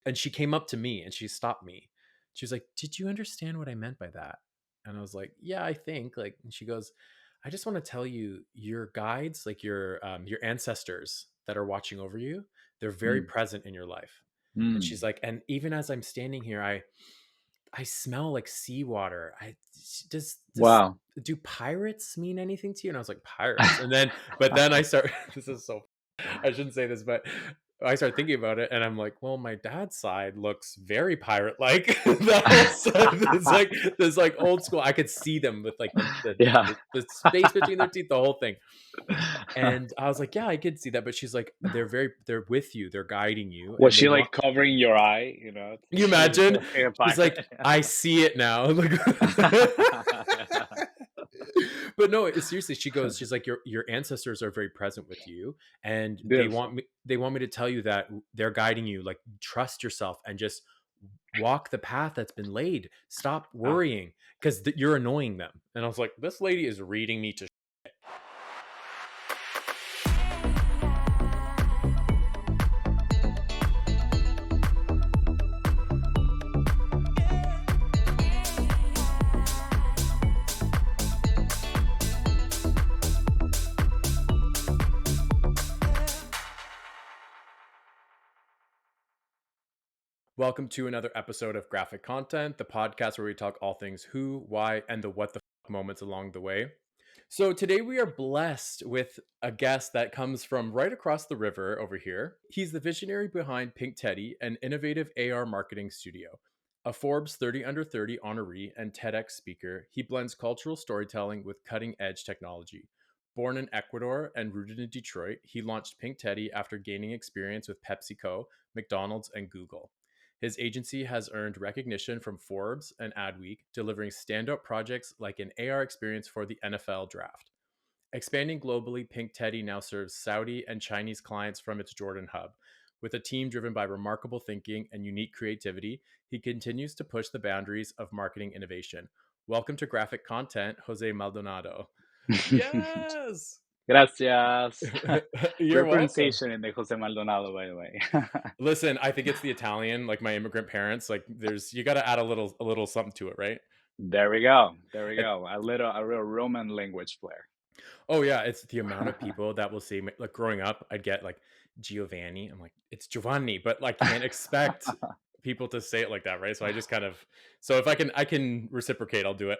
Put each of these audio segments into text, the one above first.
And she came up to me and she stopped me. She was like, "Did you understand what I meant by that?" And I was like, "Yeah, I think." Like, and she goes, "I just want to tell you, your guides, like your ancestors that are watching over you, they're very Mm, present in your life." And she's mm. like, "And even as I'm standing here, I smell like seawater. I does Wow. do pirates mean anything to you?" And I was like, "Pirates." And then, but then I start. This is so. I shouldn't say this, but I started thinking about it, and I'm like, "Well, my dad's side looks very pirate-like." The whole side is like this, like old school. I could see them with like Yeah. the space between their teeth, the whole thing. And I was like, "Yeah, I could see that." But she's like, they're with you, they're guiding you, Was and they she want. like covering your eye, You she was imagine? like a She's like, pirate? "I see it now." Like, but no, seriously, she's like, your ancestors are very present with you, and Beautiful. they want me to tell you that they're guiding you. Like, trust yourself and just walk the path that's been laid. Stop Ah. worrying because you're annoying them. And I was like, this lady is reading me to. Welcome to another episode of Graphic Content, the podcast where we talk all things who, why, and the what the moments along the way. So today we are blessed with a guest that comes from right across the river over here. He's the visionary behind Pink Teddy, an innovative AR marketing studio. A Forbes 30 under 30 honoree and TEDx speaker, he blends cultural storytelling with cutting edge technology. Born in Ecuador and rooted in Detroit, he launched Pink Teddy after gaining experience with PepsiCo, McDonald's, and Google. His agency has earned recognition from Forbes and Adweek, delivering standout projects like an AR experience for the NFL draft. Expanding globally, Pink Teddy now serves Saudi and Chinese clients from its Jordan hub. With a team driven by remarkable thinking and unique creativity, he continues to push the boundaries of marketing innovation. Welcome to Graphic Content, Jose Maldonado. Yes! Gracias. You're Great welcome. pronunciation in the Jose Maldonado, by the way. Listen, I think it's the Italian, like my immigrant parents. Like, there's you got to add a little something to it, right? There we go. There we And, go. A real Roman language flair. oh yeah, it's the amount of people that will say, like growing up, I'd get like Giovanni. I'm like, it's Giovanni, but like can't expect people to say it like that, right? So I just kind of, so if I can reciprocate, I'll do it.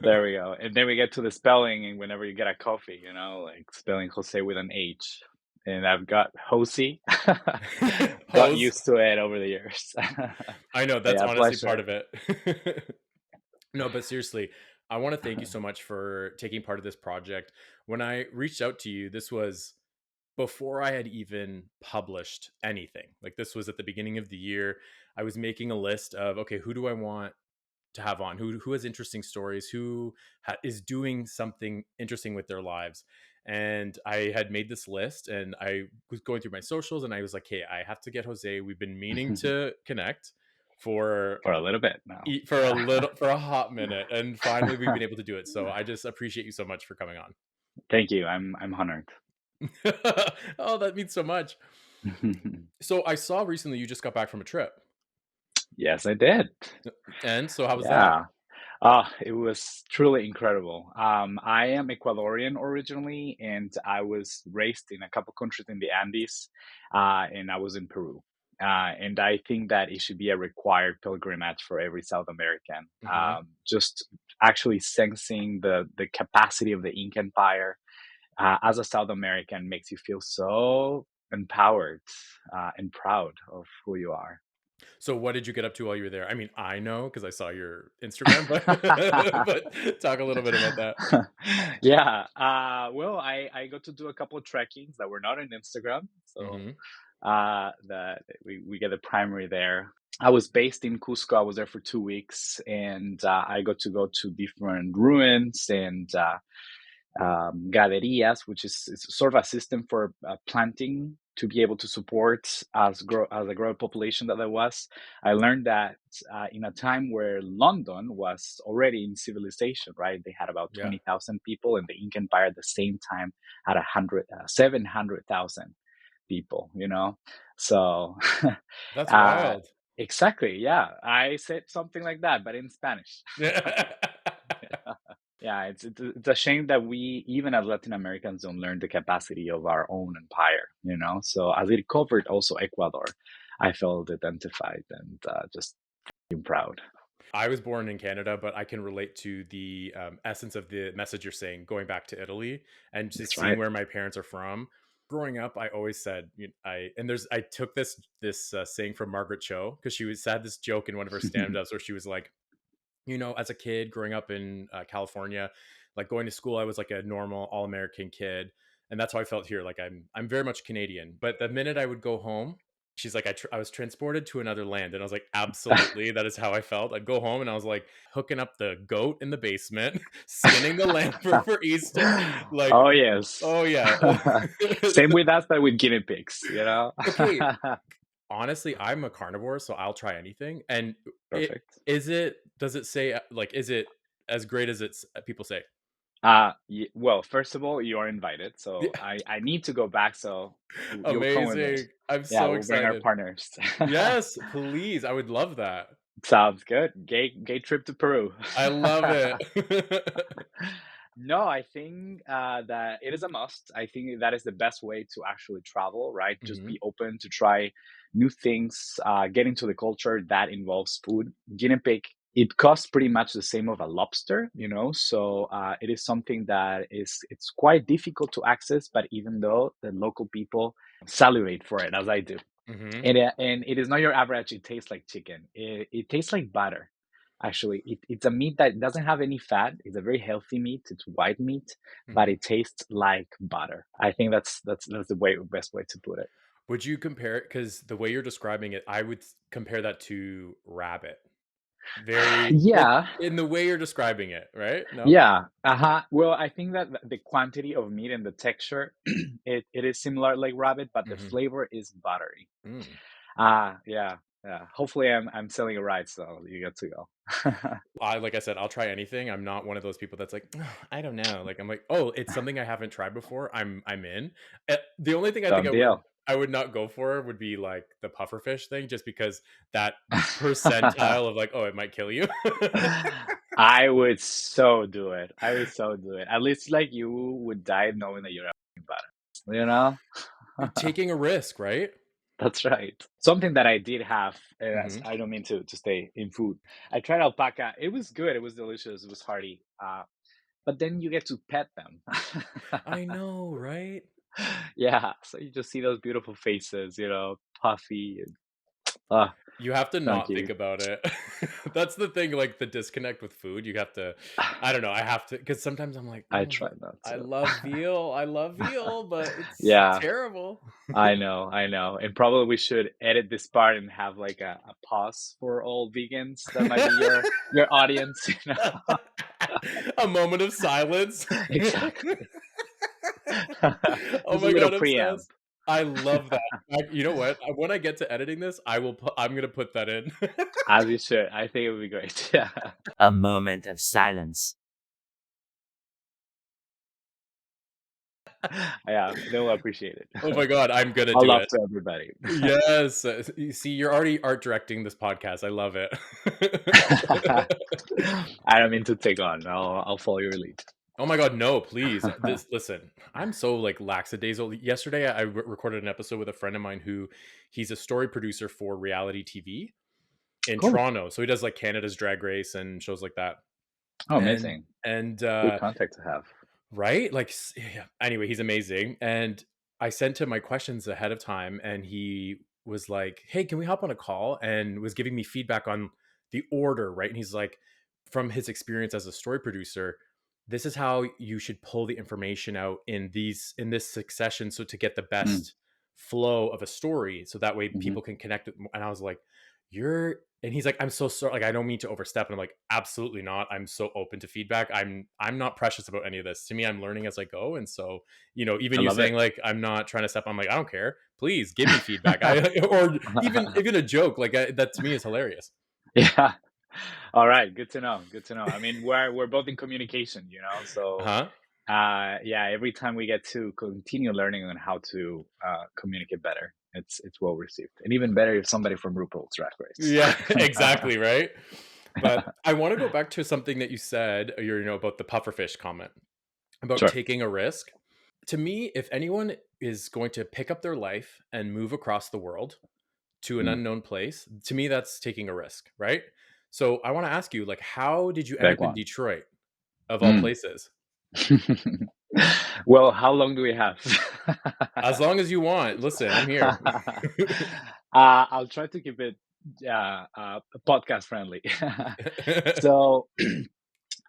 There we go. And then we get to the spelling, and whenever you get a coffee, like spelling Jose with an H. And I've got Jose, got Hose. used to it over the years. I know that's Yeah, honestly part pleasure. of it. No, but seriously, I want to thank you so much for taking part of this project. When I reached out to you, this was before I had even published anything. Like, this was at the beginning of the year. I was making a list of, okay, who do I want to have on? Who has interesting stories? Who is doing something interesting with their lives? And I had made this list, and I was going through my socials, and I was like, hey, I have to get Jose. We've been meaning to connect for For a little bit now. for a hot minute, and finally we've been able to do it. So I just appreciate you so much for coming on. Thank you. I'm honored. Oh, that means so much. So I saw recently you just got back from a trip. Yes, I did. And so how was that? Yeah. It was truly incredible. I am Ecuadorian originally, and I was raised in a couple countries in the Andes, and I was in Peru. And I think that it should be a required pilgrimage for every South American. Hmm. Just actually sensing the capacity of the Inca Empire as a South American makes you feel so empowered and proud of who you are. So what did you get up to while you were there? I mean, I know because I saw your Instagram, but but talk a little bit about that. Yeah. Well, I got to do a couple of trekkings that were not on Instagram, so Hmm. that we get the primary there. I was based in Cusco. I was there for 2 weeks, and I got to go to different ruins and graderias, which is it's sort of a system for planting to be able to support as a growing population that there was. I learned that in a time where London was already in civilization, right? They had about Yeah, 20,000 people, and the Inca Empire at the same time had 700,000 people. So that's uh, wild. Exactly. Yeah, I said something like that, but in Spanish. Yeah, it's a shame that we, even as Latin Americans, don't learn the capacity of our own empire. So as it covered also Ecuador, I felt identified and just being proud. I was born in Canada, but I can relate to the essence of the message you're saying, going back to Italy and just That's seeing right. where my parents are from. Growing up, I always said, I took this saying from Margaret Cho because she was had this joke in one of her stand-ups where she was like, as a kid growing up in California, like going to school, I was like a normal all American kid, and that's how I felt here. Like I'm very much Canadian, but the minute I would go home, she's like, I was transported to another land, and I was like, absolutely, that is how I felt. I'd go home and I was like hooking up the goat in the basement, skinning the lamb for Easter, like, Oh, yes. oh yeah. Same with us, but with guinea pigs. Okay, honestly, I'm a carnivore, so I'll try anything. And it Perfect. does it say like, is it as great as it's people say? Well, first of all, you are invited, Yeah. so I need to go back, so you'll come with me. Amazing. I'm Yeah, so we'll bring our excited. partners. Yes, please. I would love that. Sounds good. Gay trip to Peru. I love it. No, I think that it is a must. I think that is the best way to actually travel, right? Just Mhm, be open to try new things, get into the culture that involves food. Guinea pig, it costs pretty much the same of a lobster. So it is something that it's quite difficult to access, but even though the local people salivate for it, as I do. mhm, And it is not your average. It tastes like chicken. It tastes like butter. Actually, it's a meat that doesn't have any fat. It's a very healthy meat. It's white meat, but mhm. it tastes like butter. I think that's the best way to put it. Would you compare it? Because the way you're describing it, I would compare that to rabbit. Very like, Yeah, in the way you're describing it, right? No? yeah. Uh-huh. Well, I think that the quantity of meat and the texture, it is similar like rabbit, but the Mhm. flavor is buttery. Mm. Yeah, yeah. Hopefully, I'm selling it right, so you get to go. Like I said, I'll try anything. I'm not one of those people that's like, "Ugh, I don't know." Like I'm like, "Oh, it's something I haven't tried before. I'm in." The only thing I think Done deal. I would not go for would be like the pufferfish thing, just because that percentile of like, "Oh, it might kill you." I would so do it. I would so do it. At least like you would die knowing that you're having butter. Taking a risk, right? That's right. Something that I did have, Mhm. I don't mean to stay in food. I tried alpaca. It was good. It was delicious. It was hearty. But then you get to pet them. I know, right? Yeah. So you just see those beautiful faces, puffy and uh, You have to so not think cute. about it. That's the thing, like, the disconnect with food, you have to I don't know, I have to, because sometimes I'm like, I "Oh, try but not I to. love veal, but it's Yeah. terrible." I know. And probably we should edit this part and have like a pause for all vegans. That might be your audience. A moment of silence. Exactly. Oh Just a my little god, preamp, obsessed. I love that. You know what? When I get to editing this, I'm gonna put that in. as you should. I think it would be great. Yeah. A moment of silence. Yeah, they'll appreciate it. Oh my god, I'm gonna I'll do love it. to everybody. Yes. You see, you're already art directing this podcast. I love it. I don't mean to take on. I'll follow your lead. Oh my god, no, please. Listen, I'm so like lackadaisical. Yesterday, I recorded an episode with a friend of mine who he's a story producer for reality TV in Cool. Toronto. So he does like Canada's Drag Race and shows like that. Oh, And amazing. and Good contact to have. right? Like, yeah. Anyway, he's amazing. And I sent him my questions ahead of time, and he was like, "Hey, can we hop on a call?" And was giving me feedback on the order, right? And he's like, from his experience as a story producer, this is how you should pull the information out in this succession, so to get the Mm, best flow of a story, so that way mhm. people can connect with. And I was like, "You're," and he's like, "I'm so sorry, like I don't mean to overstep." And I'm like, "Absolutely not. I'm so open to feedback. I'm not precious about any of this. To me, I'm learning as I go." And so, I even you love it. saying like I'm not trying to step on, I'm like, I don't care. Please give me feedback. I or even a joke like that to me is hilarious. Yeah. All right. Good to know. Good to know. I mean, we're both in communication. So Huh? yeah, every time we get to continue learning on how to communicate better. it's well received, and even better if somebody from RuPaul's Drag Race. Yeah, exactly, right? But I want to go back to something that you said, about the pufferfish comment, about Sure. taking a risk. To me, if anyone is going to pick up their life and move across the world to an Mm, unknown place, to me that's taking a risk, right? So I want to ask you, like, how did you end big up in one. Detroit of all Mm. places? Well, how long do we have? As long as you want. Listen, I'm here. I'll try to keep it podcast friendly. So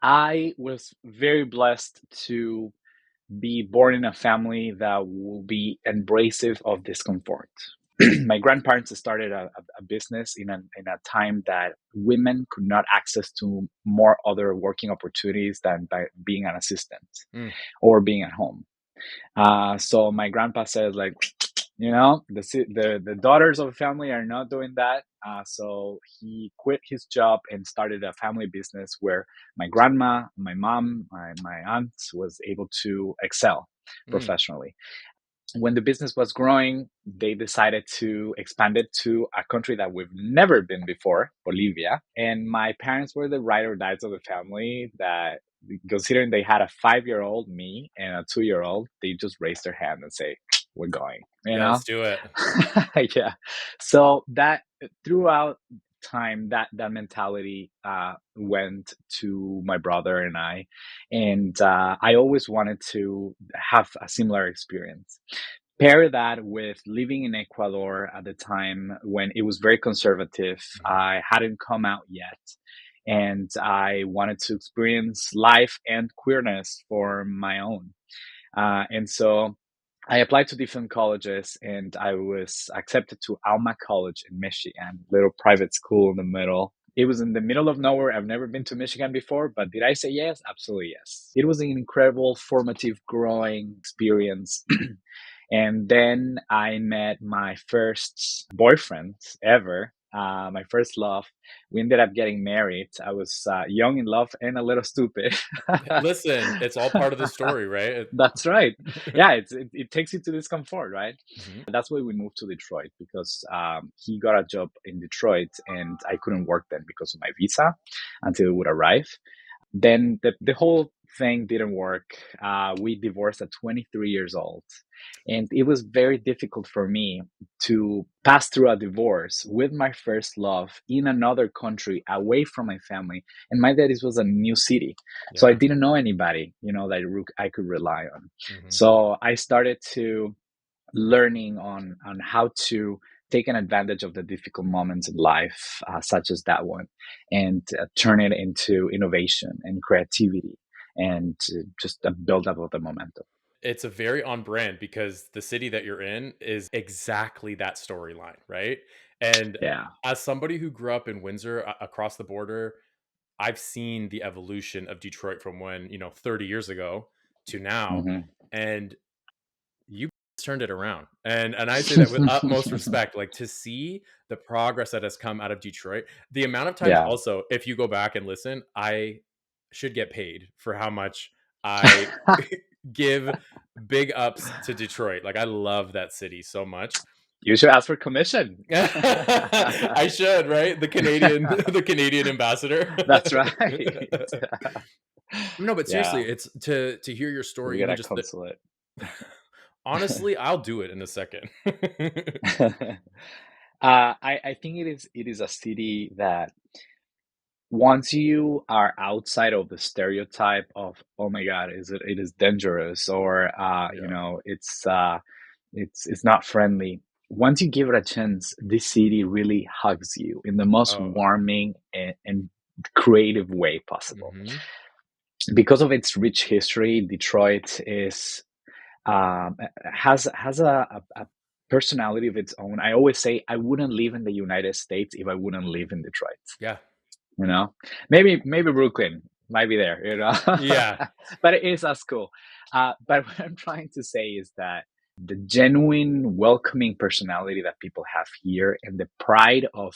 I was very blessed to be born in a family that will be embracive of discomfort. My grandparents started a business in a time that women could not access to more other working opportunities than by being an assistant Mm, or being at home. So my grandpa says, like, the daughters of the family are not doing that. So he quit his job and started a family business where my grandma, my mom, my aunt was able to excel mm. professionally. When the business was growing, they decided to expand it to a country that we've never been before, Bolivia. And my parents were the ride or dies of the family that, considering they had a 5-year-old, me, and a 2-year-old, they just raised their hand and say, we're going, Yeah, let's do it. yeah. So that throughout time, that mentality went to my brother and I, and I always wanted to have a similar experience. Pair that with living in Ecuador at the time when it was very conservative. Mhm. I hadn't come out yet, and I wanted to experience life and queerness for my own. And so I applied to different colleges, and I was accepted to Alma College in Michigan, little private school in the middle. It was in the middle of nowhere. I've never been to Michigan before, but did I say yes? Absolutely yes. It was an incredible, formative, growing experience. And then I met my first boyfriend ever, my first love. We ended up getting married. I was young in love and a little stupid. Listen, it's all part of the story, right? That's right. Yeah, it takes you to discomfort, right? Mhm. That's why we moved to Detroit, because he got a job in Detroit and I couldn't work then because of my visa until it would arrive. Then the whole thing didn't work. We divorced at 23 years old. And it was very difficult for me to pass through a divorce with my first love in another country away from my family. And my daddy's was a new city. So I Yeah. didn't know anybody, that I could rely on. Mhm. So I started to learning on how to take an advantage of the difficult moments in life, such as that one, and turn it into innovation and creativity and just a build up of the momentum. It's a very on brand because the city that you're in is exactly that storyline, right? And Yeah. as somebody who grew up in Windsor across the border, I've seen the evolution of Detroit from when, 30 years ago to now. Hmm. And you turned it around. And I say that with utmost respect, like to see the progress that has come out of Detroit. The amount of times Yeah. also, if you go back and listen, I should get paid for how much I give big ups to Detroit. Like I love that city so much. You should ask for commission. I should, right? The Canadian ambassador. That's right. No, but seriously, Yeah, it's to hear your we story, get even a just the consulate. honestly, I'll do it in a second. I think it is a city that once you are outside of the stereotype of, oh my god, it is dangerous, or Yeah. it's not friendly. Once you give it a chance, this city really hugs you in the most Oh. warming and creative way possible. Mhm. Because of its rich history, Detroit is has a personality of its own. I always say I wouldn't live in the United States if I wouldn't live in Detroit. Yeah. you know maybe Brooklyn might be there, Yeah. but it is as cool. But what I'm trying to say is that the genuine welcoming personality that people have here and the pride of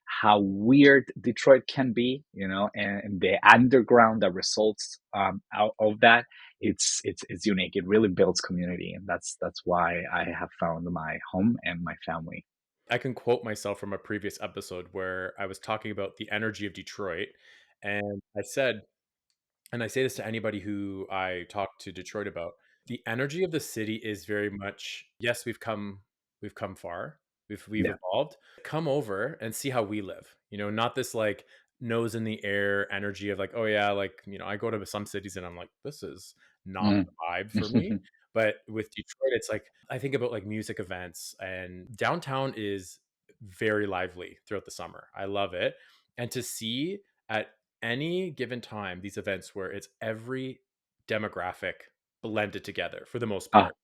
how weird Detroit can be, and the underground that results out of that. It's unique. It really builds community, and that's why I have found my home and my family. I can quote myself from a previous episode where I was talking about the energy of Detroit. And I said, and I say this to anybody who I talk to Detroit about, the energy of the city is very much, yes, we've come far. We've Yeah. evolved. Come over and see how we live. Not this like nose in the air energy of like, oh yeah, like, I go to some cities and I'm like, this is not Mm. the vibe for me. But with Detroit, it's like I think about like music events, and downtown is very lively throughout the summer. I love it. And to see at any given time these events where it's every demographic blended together for the most Ah, part,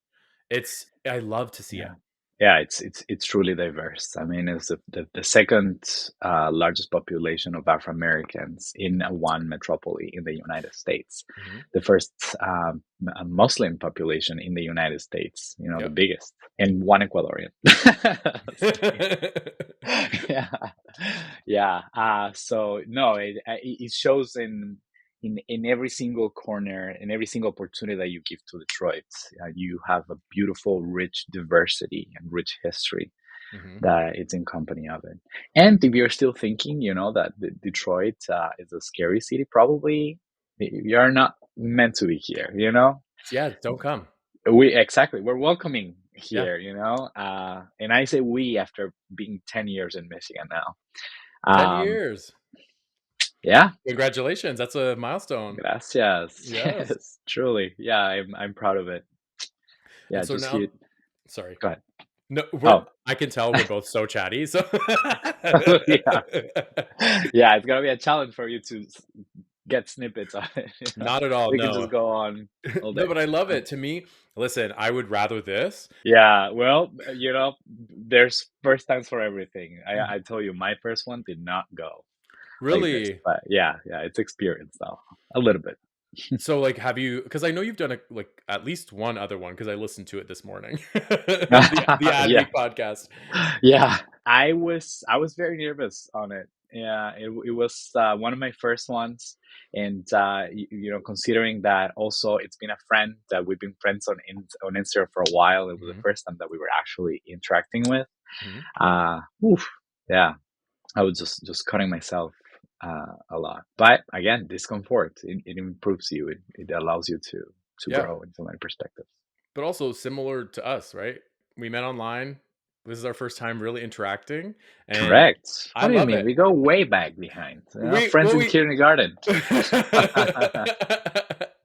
I love to see it. yeah. Yeah, it's truly diverse. I mean, it's the second largest population of Afro Americans in one metropole in the United States. Hmm. The first Muslim population in the United States, the Yep. biggest, and one Ecuadorian. Just kidding. Yeah, yeah. So no, it shows in every single corner, in every single opportunity that you give to Detroit. You have a beautiful, rich diversity and rich history Hmm. that it's in company of it. And if you're still thinking, that Detroit is a scary city, probably you're not meant to be here. Yeah, don't come. We're welcoming Yeah, here. And I say we after being 10 years in Michigan now. 10 Um, years. yeah, Congratulations, that's a milestone. gracias. Yes. Yes, truly. Yeah, I'm proud of it. And Yeah, so just now, here. sorry. Go ahead. No, Oh, I can tell we're both so chatty. So yeah. Yeah, it's gonna be a challenge for you to get snippets of it. not at all. We can just No. go on all No, day. but I love Um, it. To me, listen, I would rather this. yeah, well, there's first times for everything. I told you, my first one did not go like this, Really. but yeah, it's experience though, a little bit. So, like, have you? Because I know you've done like at least one other one. Because I listened to it this morning, the Yeah, Adweek podcast. yeah. I was very nervous on it. Yeah, it was one of my first ones, and considering that also it's been a friend that we've been friends on Instagram for a while. It was the Hmm. first time that we were actually interacting with. Hmm. Oof, yeah, I was just cutting myself a lot. But again, discomfort, it improves you. It allows you to Yeah, grow into my perspectives. but also similar to us, right? We met online. This is our first time really interacting, and Correct. I What do you love mean? it. We go way back behind. We Friends well in we kindergarten.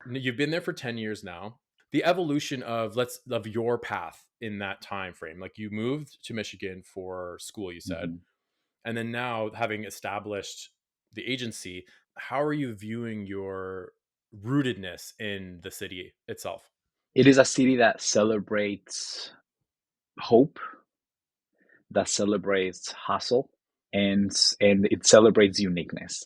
You've been there for 10 years now. The evolution of your path in that time frame. Like you moved to Michigan for school, you said. Mhm. And then now having established the agency, how are you viewing your rootedness in the city itself? It is a city that celebrates hope, that celebrates hustle, and it celebrates uniqueness.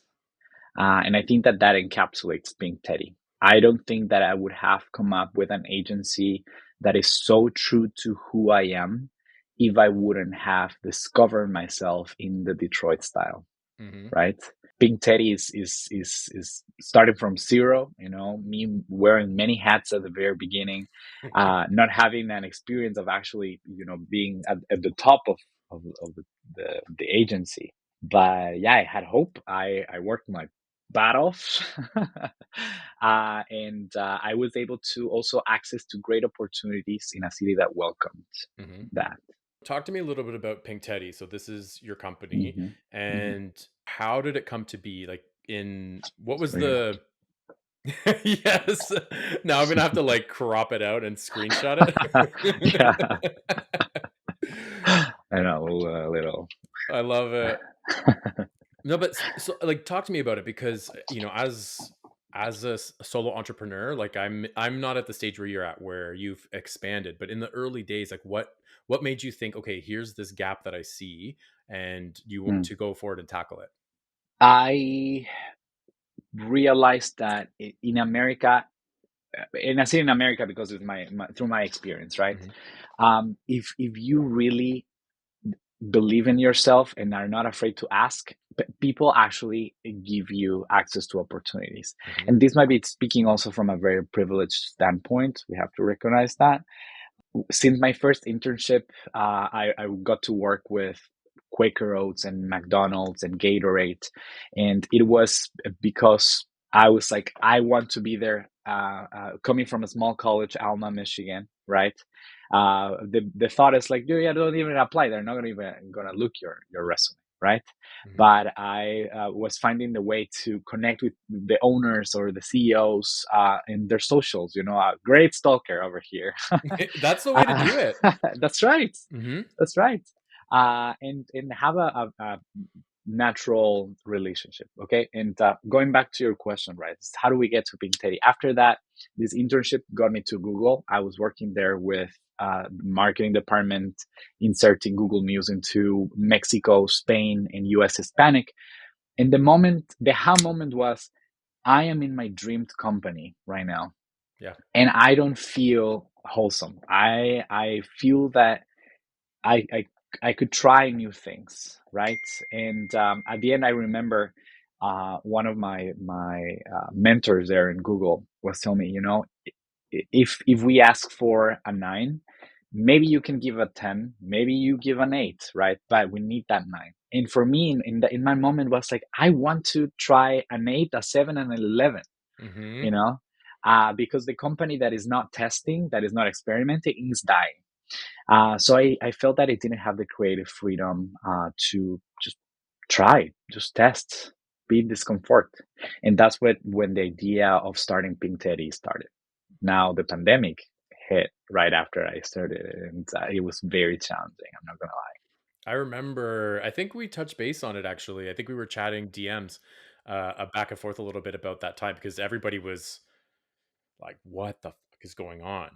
And I think that encapsulates being Teddy. I don't think that I would have come up with an agency that is so true to who I am if I wouldn't have discovered myself in the Detroit style, Hmm. right? Being Teddy is starting from zero, me wearing many hats at the very beginning, not having an experience of actually, being at the top of the agency. But yeah, I had hope. I worked my butt off. And I was able to also access to great opportunities in a city that welcomed Hmm. that. Talk to me a little bit about Pink Teddy. So this is your company, Hmm. Hmm. and how did it come to be? Like in what was So, the yes. Now I'm gonna have to like crop it out and screenshot yeah, it. I know, a little. I love it. No, but so like talk to me about it because as a solo entrepreneur, like I'm not at the stage where you're at where you've expanded, but in the early days, like what made you think, okay, here's this gap that I see, and you want Mm. to go forward and tackle it? I realized that in America, and I say in America because of through my experience, right? Mhm. If you really believe in yourself and are not afraid to ask, people actually give you access to opportunities. Mm-hmm. And this might be speaking also from a very privileged standpoint. We have to recognize that. Since my first internship, I got to work with Quaker Oats and McDonald's and Gatorade, and it was because I was like, I want to be there. Coming from a small college, Alma, Michigan, right? The thought is like, dude, yeah, don't even apply. They're not even gonna look your resume, right? Mm-hmm. But I was finding the way to connect with the owners or the CEOs in their socials. A great stalker over here. That's the way to do it. That's right. Mm-hmm. That's right. And have a natural relationship. Okay. And going back to your question, right? How do we get to Pink Teddy? After that, this internship got me to Google. I was working there with marketing department, inserting Google News into Mexico, Spain, and US Hispanic. And the aha moment was, I am in my dreamed company right now. Yeah. And I don't feel wholesome. I feel that I could try new things, right? And at the end, I remember one of my mentors there in Google was telling me, if we ask for a 9, maybe you can give a 10, maybe you give an 8, right? But we need that 9. And for me, in my moment, was like, I want to try an 8, a 7, and an 11. Mm-hmm. Because the company that is not testing, that is not experimenting, is dying. So I felt that it didn't have the creative freedom to just try, just test, be discomfort. And that's when the idea of starting Pink Teddy started. Now the pandemic hit right after I started, and it was very challenging. I'm not gonna lie. I remember, I think we touched base on it actually. I think we were chatting DMs back and forth a little bit about that time because everybody was like, what the fuck is going on,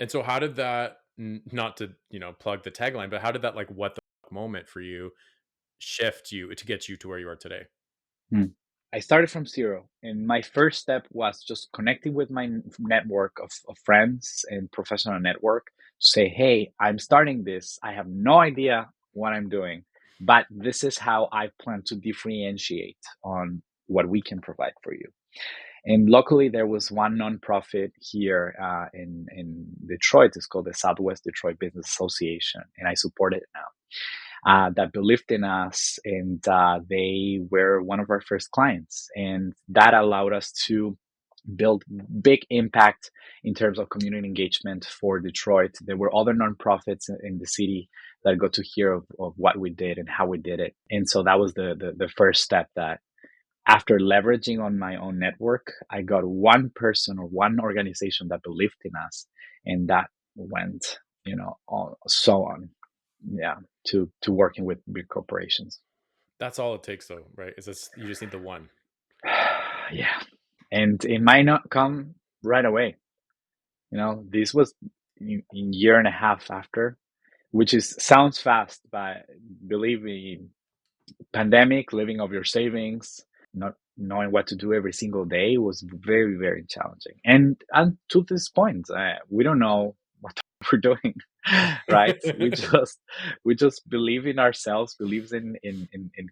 And so how did that, not to, plug the tagline, but how did that like what the fuck moment for you shift you to get you to where you are today? I started from zero, and my first step was just connecting with my network of friends and professional network to say, hey, I'm starting this. I have no idea what I'm doing, but this is how I plan to differentiate on what we can provide for you. And luckily, there was one nonprofit here in Detroit. It's called the Southwest Detroit Business Association, and I support it now. That believed in us, and they were one of our first clients. And that allowed us to build big impact in terms of community engagement for Detroit. There were other nonprofits in the city that got to hear of what we did and how we did it. And so that was the first step, that after leveraging on my own network, I got one person or one organization that believed in us, and that went, so on, yeah, to working with big corporations. That's all it takes though, right? Is this, you just need the one. Yeah, and it might not come right away. This was in year and a half after, which sounds fast, but believe me, pandemic, living off your savings, not knowing what to do every single day was very, very challenging. And to this point, we don't know what we're doing, right? We just believe in ourselves, believes in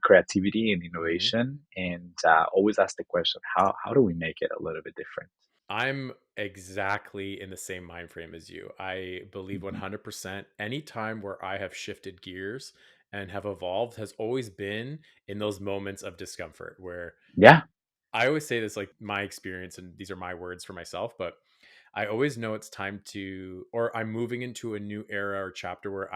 creativity and innovation, and always ask the question, how do we make it a little bit different? I'm exactly in the same mind frame as you. I believe Mhm. 100% any time where I have shifted gears and have evolved has always been in those moments of discomfort where Yeah, I always say this, like my experience, and these are my words for myself, but I always know it's time to, or I'm moving into a new era or chapter where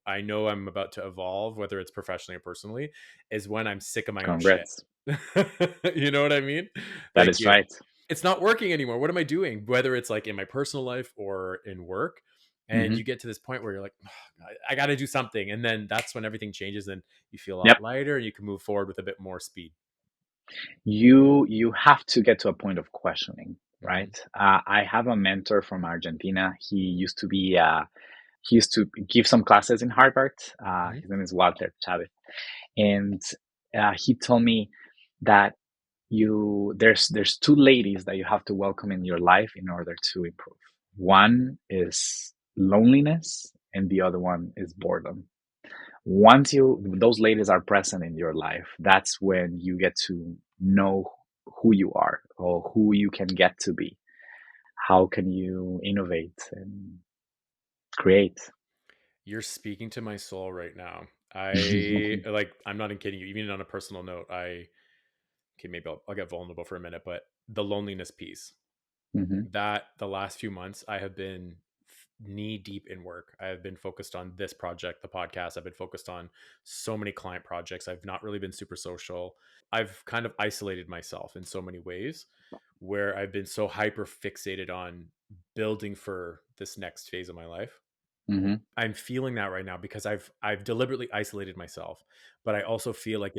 I know I'm about to evolve, whether it's professionally or personally, is when I'm sick of my own shit. congrats. You know what I mean? That Thank is you. right. It's not working anymore. What am I doing? Whether it's like in my personal life or in work. And Hmm. you get to this point where you're like, "Ugh, I got to do something." And then that's when everything changes and you feel a lot Yep. lighter and you can move forward with a bit more speed. You have to get to a point of questioning, Hmm. right? I have a mentor from Argentina. He used to give some classes in Harvard. Hmm. His name is Walter Chavez, and he told me that there's two ladies that you have to welcome in your life in order to improve. One is loneliness, and the other one is boredom. Once those ladies are present in your life, that's when you get to know who you are or who you can get to be. How can you innovate and create? You're speaking to my soul right now. I'm not even kidding you. Even on a personal note, okay, maybe I'll get vulnerable for a minute, but the loneliness piece, Hmm. that the last few months I have been knee deep in work. I have been focused on this project, the podcast. I've been focused on so many client projects. I've not really been super social. I've kind of isolated myself in so many ways where I've been so hyper fixated on building for this next phase of my life. Hmm. I'm feeling that right now because I've deliberately isolated myself, but I also feel like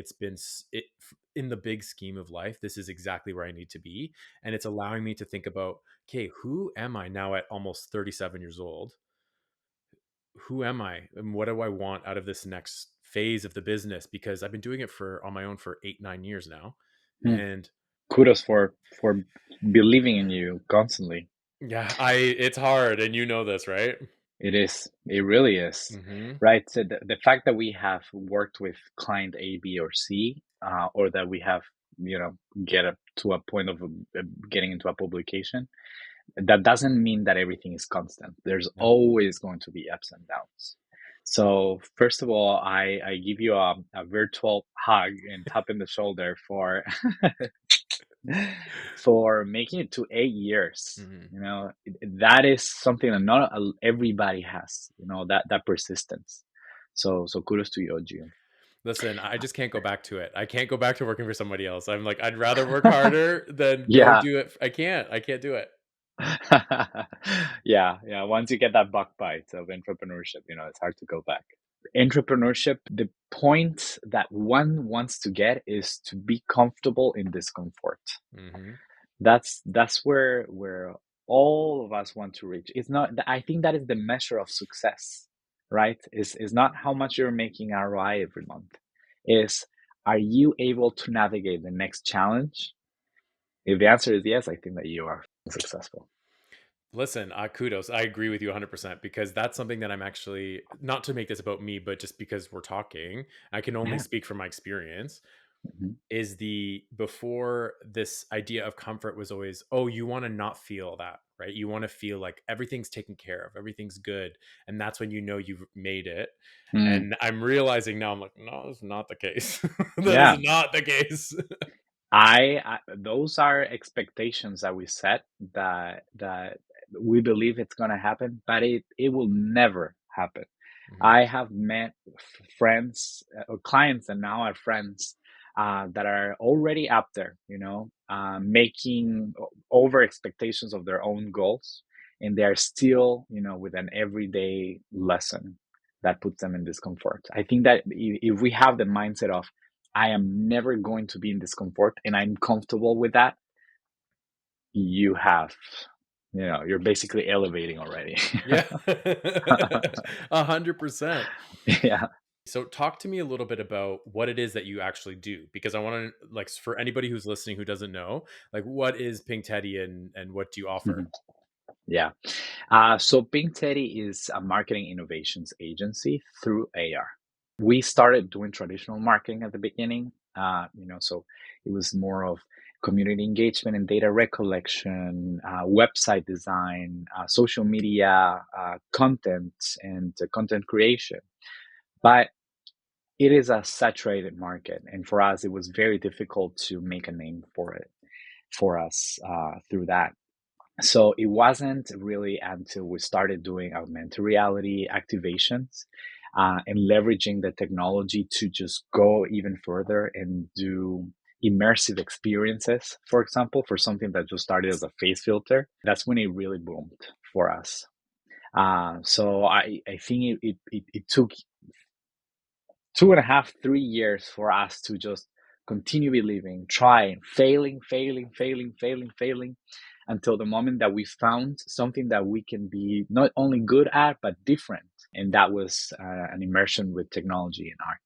in the big scheme of life, this is exactly where I need to be, and it's allowing me to think about, okay, who am I now at almost 37 years old? Who am I, and what do I want out of this next phase of the business? Because I've been doing it for on my own for 8, 9 years now, and Kudos for believing in you constantly. yeah, I it's hard, and you know this, right? It is. It really is. Hmm. Right. So the fact that we have worked with client A, B, or C, or that we have, you know, get up to a point of getting into a publication, that doesn't mean that everything is constant. There's No. always going to be ups and downs. So first of all, I give you a virtual hug and tap in the shoulder for for making it to 8 years. Hmm. You know, that is something that not everybody has. You know, that persistence. So kudos to you, Gio. Listen, I just can't go back to it. I can't go back to working for somebody else. I'm like, I'd rather work harder than go Yeah. do it. I can't do it. Yeah. Once you get that buck bite of entrepreneurship, you know, it's hard to go back. Entrepreneurship, the point that one wants to get is to be comfortable in discomfort. Hmm. That's where all of us want to reach. It's not, I think that is the measure of success, right? Is not how much you're making ROI every month. Is, are you able to navigate the next challenge? If the answer is yes, I think that you are successful. Listen, kudos. I agree with you 100% because that's something that I'm actually, not to make this about me, but just because we're talking, I can only Yeah. speak from my experience. Mhm. Is the before this idea of comfort was always, oh, you want to not feel that, right? You want to feel like everything's taken care of, everything's good, and that's when you know you've made it. Mm. And I'm realizing now, I'm like, no, that's not the case. That is Yeah. not the case. I those are expectations that we set, that we believe it's going to happen, but it will never happen. Mhm. I have met friends or clients and now are friends that are already up there, you know, making over expectations of their own goals, and they are still, you know, with an everyday lesson that puts them in discomfort. I think that if we have the mindset of, I am never going to be in discomfort and I'm comfortable with that, you have, you know, you're basically elevating already. Yeah. 100%. Yeah. So talk to me a little bit about what it is that you actually do, because I want to, like, for anybody who's listening who doesn't know, like, what is Pink Teddy and what do you offer? Mhm. Yeah. So Pink Teddy is a marketing innovations agency through AR. We started doing traditional marketing at the beginning, you know, so it was more of community engagement and data recollection, website design, social media content, and content creation. But it is a saturated market, and for us, it was very difficult to make a name for it for us through that. So it wasn't really until we started doing augmented reality activations and leveraging the technology to just go even further and do immersive experiences, for example, for something that just started as a face filter. That's when it really boomed for us. So I think it took 2.5, 3 years for us to just continue believing, trying, failing until the moment that we found something that we can be not only good at, but different. And that was an immersion with technology and art.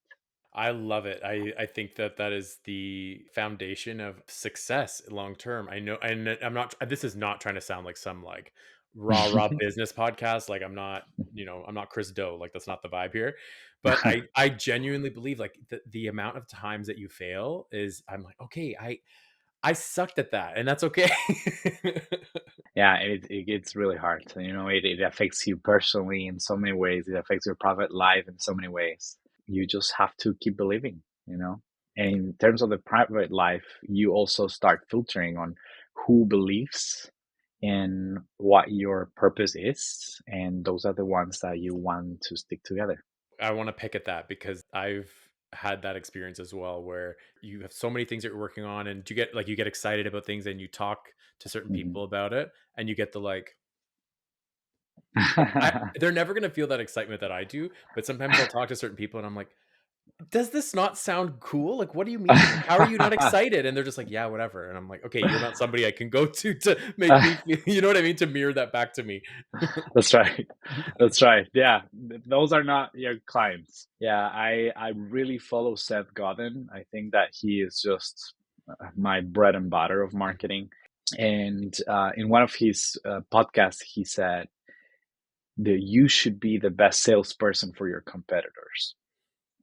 I love it. I think that that is the foundation of success long term. I know, and I'm not. This is not trying to sound like some like rah business podcast. Like I'm not, I'm not Chris Doe. Like that's not the vibe here. But I genuinely believe like the amount of times that you fail is I'm like, okay, I sucked at that, and that's okay. Yeah, it gets really hard. It affects you personally in so many ways. It affects your private life in so many ways. You just have to keep believing. And in terms of the private life, you also start filtering on who believes in what your purpose is. And those are the ones that you want to stick together. I want to pick at that because I've had that experience as well where you have so many things that you're working on and you get excited about things and you talk to certain Mhm. people about it and you get the they're never going to feel that excitement that I do, but sometimes I'll talk to certain people and I'm like, does this not sound cool? Like, what do you mean? Like, how are you not excited? And they're just like, yeah, whatever. And I'm like, okay, you're not somebody I can go to make me feel, you know what I mean? To mirror that back to me. That's right. That's right. Yeah, those are not your clients. Yeah, I really follow Seth Godin. I think that he is just my bread and butter of marketing. And in one of his podcasts, he said that you should be the best salesperson for your competitors,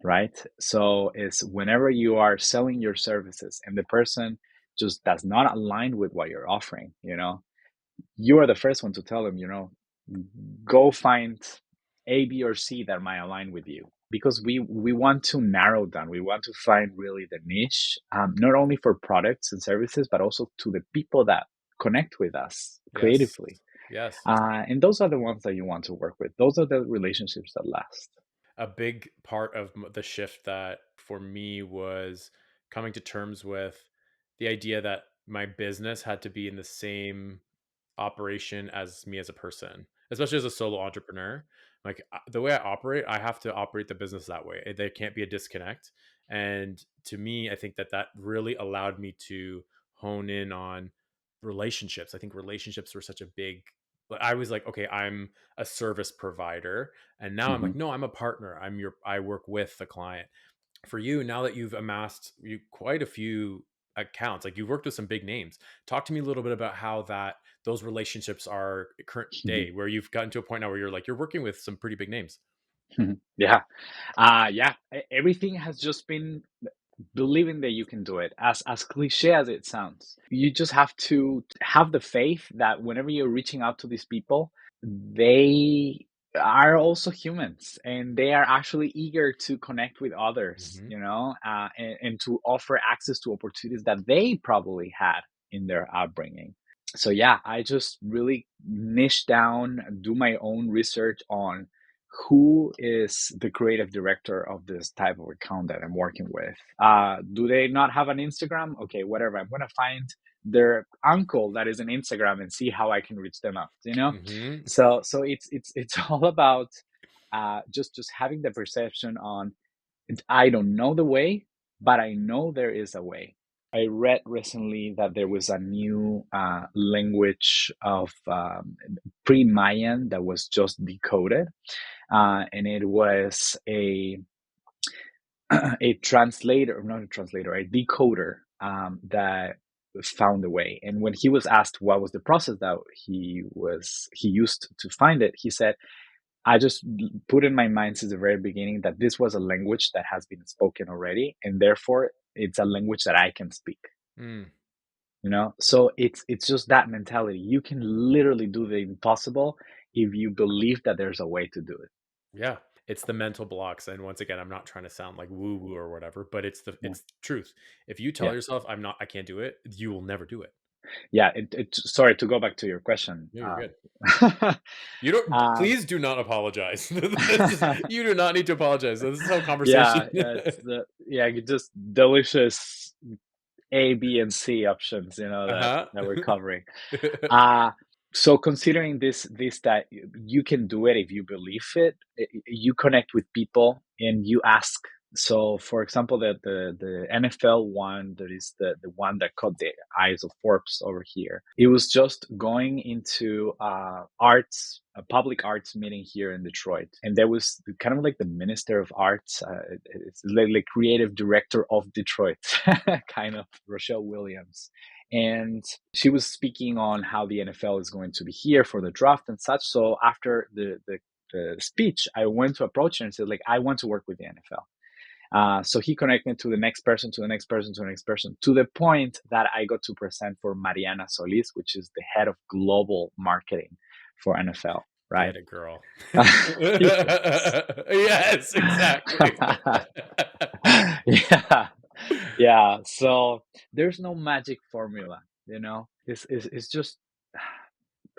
right? So it's whenever you are selling your services and the person just does not align with what you're offering, you are the first one to tell them, go find A, B, or C that might align with you. Because we want to narrow down, we want to find really the niche, not only for products and services, but also to the people that connect with us Yes. creatively. Yes. And those are the ones that you want to work with. Those are the relationships that last. A big part of the shift that for me was coming to terms with the idea that my business had to be in the same operation as me as a person, especially as a solo entrepreneur. Like the way I operate, I have to operate the business that way. There can't be a disconnect. And to me, I think that that really allowed me to hone in on relationships. I think relationships were such a big, I was like, okay, I'm a service provider. And now I'm Mm-hmm. like, no, I'm a partner. I work with the client. For you, now that you've amassed quite a few accounts, like you've worked with some big names, talk to me a little bit about how those relationships are current day, where you've gotten to a point now where you're working with some pretty big names. Yeah. Yeah. Everything has just been believing that you can do it, as cliche as it sounds. You just have to have the faith that whenever you're reaching out to these people, they are also humans and they are actually eager to connect with others, Hmm. and to offer access to opportunities that they probably had in their upbringing. So yeah, I just really niche down, do my own research on who is the creative director of this type of account that I'm working with. Do they not have an Instagram? Okay, whatever. I'm gonna find their uncle that is an Instagram and see how I can reach them out. Hmm. So it's all about just having the perception on I don't know the way, but I know there is a way. I read recently that there was a new language of pre-Mayan that was just decoded, and it was a translator, not a translator, a decoder that found a way. And when he was asked what was the process that he used to find it, he said, I just put in my mind since the very beginning that this was a language that has been spoken already, and therefore it's a language that I can speak. Mm. So it's just that mentality. You can literally do the impossible if you believe that there's a way to do it. Yeah, it's the mental blocks, and once again, I'm not trying to sound like woo woo or whatever, but Yeah, it's the truth. If you tell yeah, yourself I can't do it, you will never do it. yeah. Sorry to go back to your question. No, you're good. Uh, You don't. um, Please do not apologize. You do not need to apologize. This is how conversation. yeah, just delicious A, B, and C options. That Uh that we're covering. huh. Uh, so considering this that you can do it if you believe it, you connect with people and you ask. So, for example, the NFL one, that is the one that caught the eyes of Forbes over here. It was just going into a public arts meeting here in Detroit, and there was kind of like the minister of arts, it's like the creative director of Detroit, kind of Rochelle Williams, and she was speaking on how the NFL is going to be here for the draft and such. So after the speech, I went to approach her and said, like, I want to work with the NFL. So he connected to the next person, to the next person, to the next person, to the point that I got to present for Mariana Solis, which is the head of global marketing for NFL. Right? Get it, girl. Yes. Yes, exactly. Yeah. So there's no magic formula, you know. It's just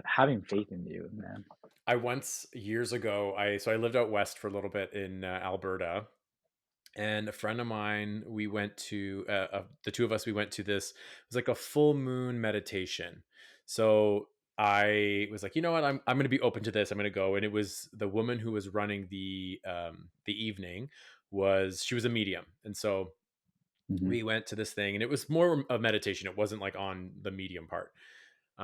having faith in you, man. I once, years ago, I lived out west for a little bit in Alberta, and a friend of mine, we went to the two of us, we went to this, it was like a full moon meditation. So I was like, you know what, I'm going to be open to this, I'm going to go. And it was the woman who was running the evening, she was a medium. And so Mm-hmm. we went to this thing, and it was more of meditation, it wasn't like on the medium part.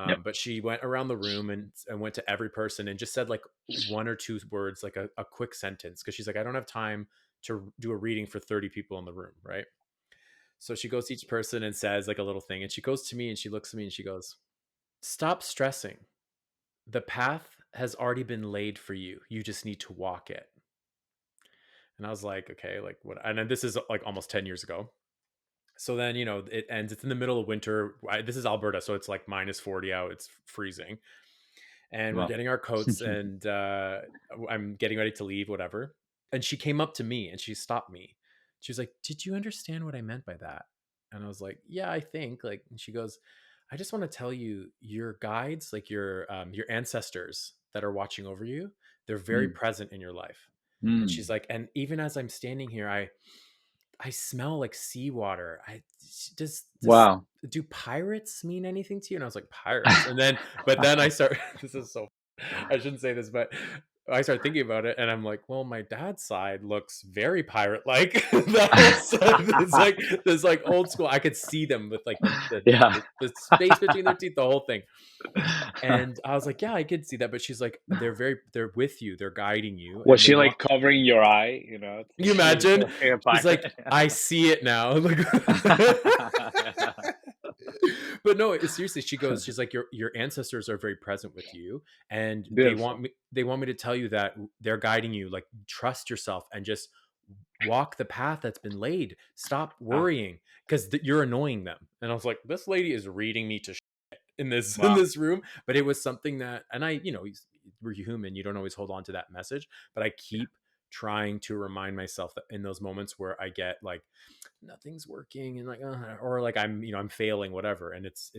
Yep. But she went around the room and went to every person and just said like one or two words, like a quick sentence. Cause she's like, I don't have time to do a reading for 30 people in the room. Right. So she goes to each person and says like a little thing. And she goes to me and she looks at me and she goes, stop stressing. The path has already been laid for you. You just need to walk it. And I was like, okay, like what? And then this is like almost 10 years ago. So then, it ends. It's in the middle of winter. This is Alberta, so it's like minus 40 out. It's freezing. And we're Well. getting our coats, and I'm getting ready to leave, whatever. And she came up to me and she stopped me. She was like, did you understand what I meant by that? And I was like, yeah, I think. Like, and she goes, I just want to tell you, your guides, like your ancestors that are watching over you, they're very present in your life. And she's like, and even as I'm standing here, I smell like seawater. Wow. Do pirates mean anything to you? And I was like, pirates. And then, but then I start, this is so, I shouldn't say this, but I started thinking about it, and I'm like, well, my dad's side looks very pirate-like. It's like this like old school. I could see them with like the space between their teeth, the whole thing. And I was like, yeah, I could see that. But she's like, they're with you, they're guiding you. Was she like covering your eye? You imagine? She's like, I see it now. But no, seriously, she's like, your ancestors are very present with you, and Beautiful. they want me to tell you that they're guiding you. Like, trust yourself and just walk the path that's been laid. Stop worrying, because you're annoying them. And I was like, this lady is reading me to shit in this room. But it was something that, and we're human, you don't always hold on to that message, but I keep trying to remind myself that in those moments where I get like nothing's working, and like or like I'm failing, whatever, and it's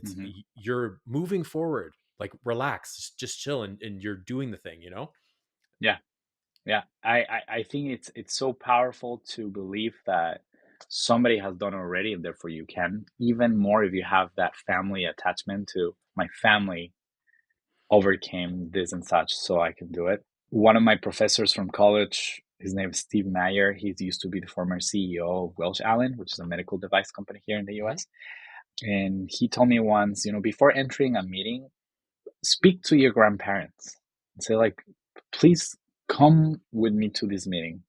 you're moving forward, like relax, just chill, and you're doing the thing. Yeah. I think it's so powerful to believe that somebody has done already, and therefore you can. Even more if you have that family attachment to, my family overcame this and such, so I can do it. One of my professors from college, his name is Steve Meyer. He used to be the former CEO of Welch Allen, which is a medical device company here in the US. And he told me once, before entering a meeting, speak to your grandparents and say, like, please come with me to this meeting,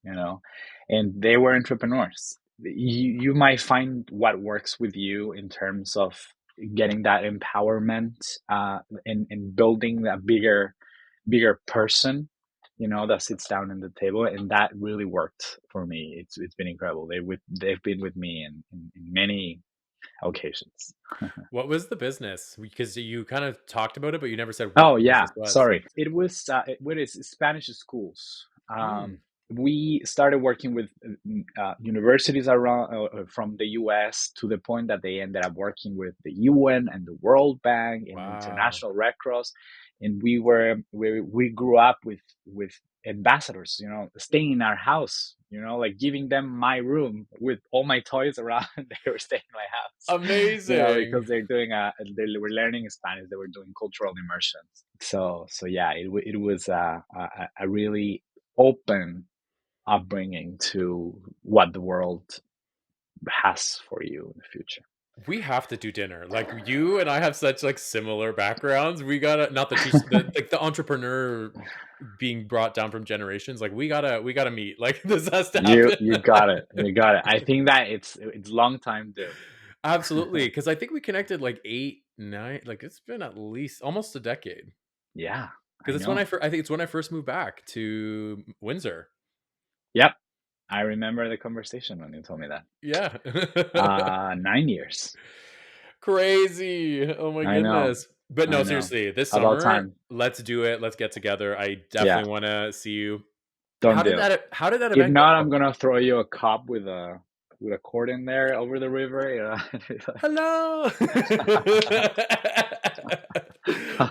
and they were entrepreneurs. You might find what works with you in terms of getting that empowerment, and building a bigger person, that sits down at the table. And that really worked for me. It's been incredible. They've been with me in many occasions. What was the business? Because you kind of talked about it, but you never said what Oh the yeah, business was. sorry. It was Spanish schools. We started working with universities around, from the US, to the point that they ended up working with the UN and the World Bank and International Red Cross. And we grew up with ambassadors, staying in our house, like giving them my room with all my toys around. They were staying in my house. Amazing. Because they were learning Spanish. They were doing cultural immersions. So yeah, it was a really open upbringing to what the world has for you in the future. We have to do dinner. Like, you and I have such like similar backgrounds. We gotta, not the like the entrepreneur being brought down from generations. Like, we gotta meet. Like, this has to happen. You got it. I think that it's long time due. Absolutely, because I think we connected like 8, 9, like it's been at least almost a decade. Yeah, I Because it's when know. I think it's when I first moved back to Windsor. Yep, I remember the conversation when you told me that. Yeah. 9 years. Crazy. Oh my I know. goodness. But I no, know. seriously, this About summer, time. let's do it. Let's get together. I Yeah, definitely want to see you. done deal. How did that If event not, I'm go? gonna throw you a cup with a cord in there over the river. Hello.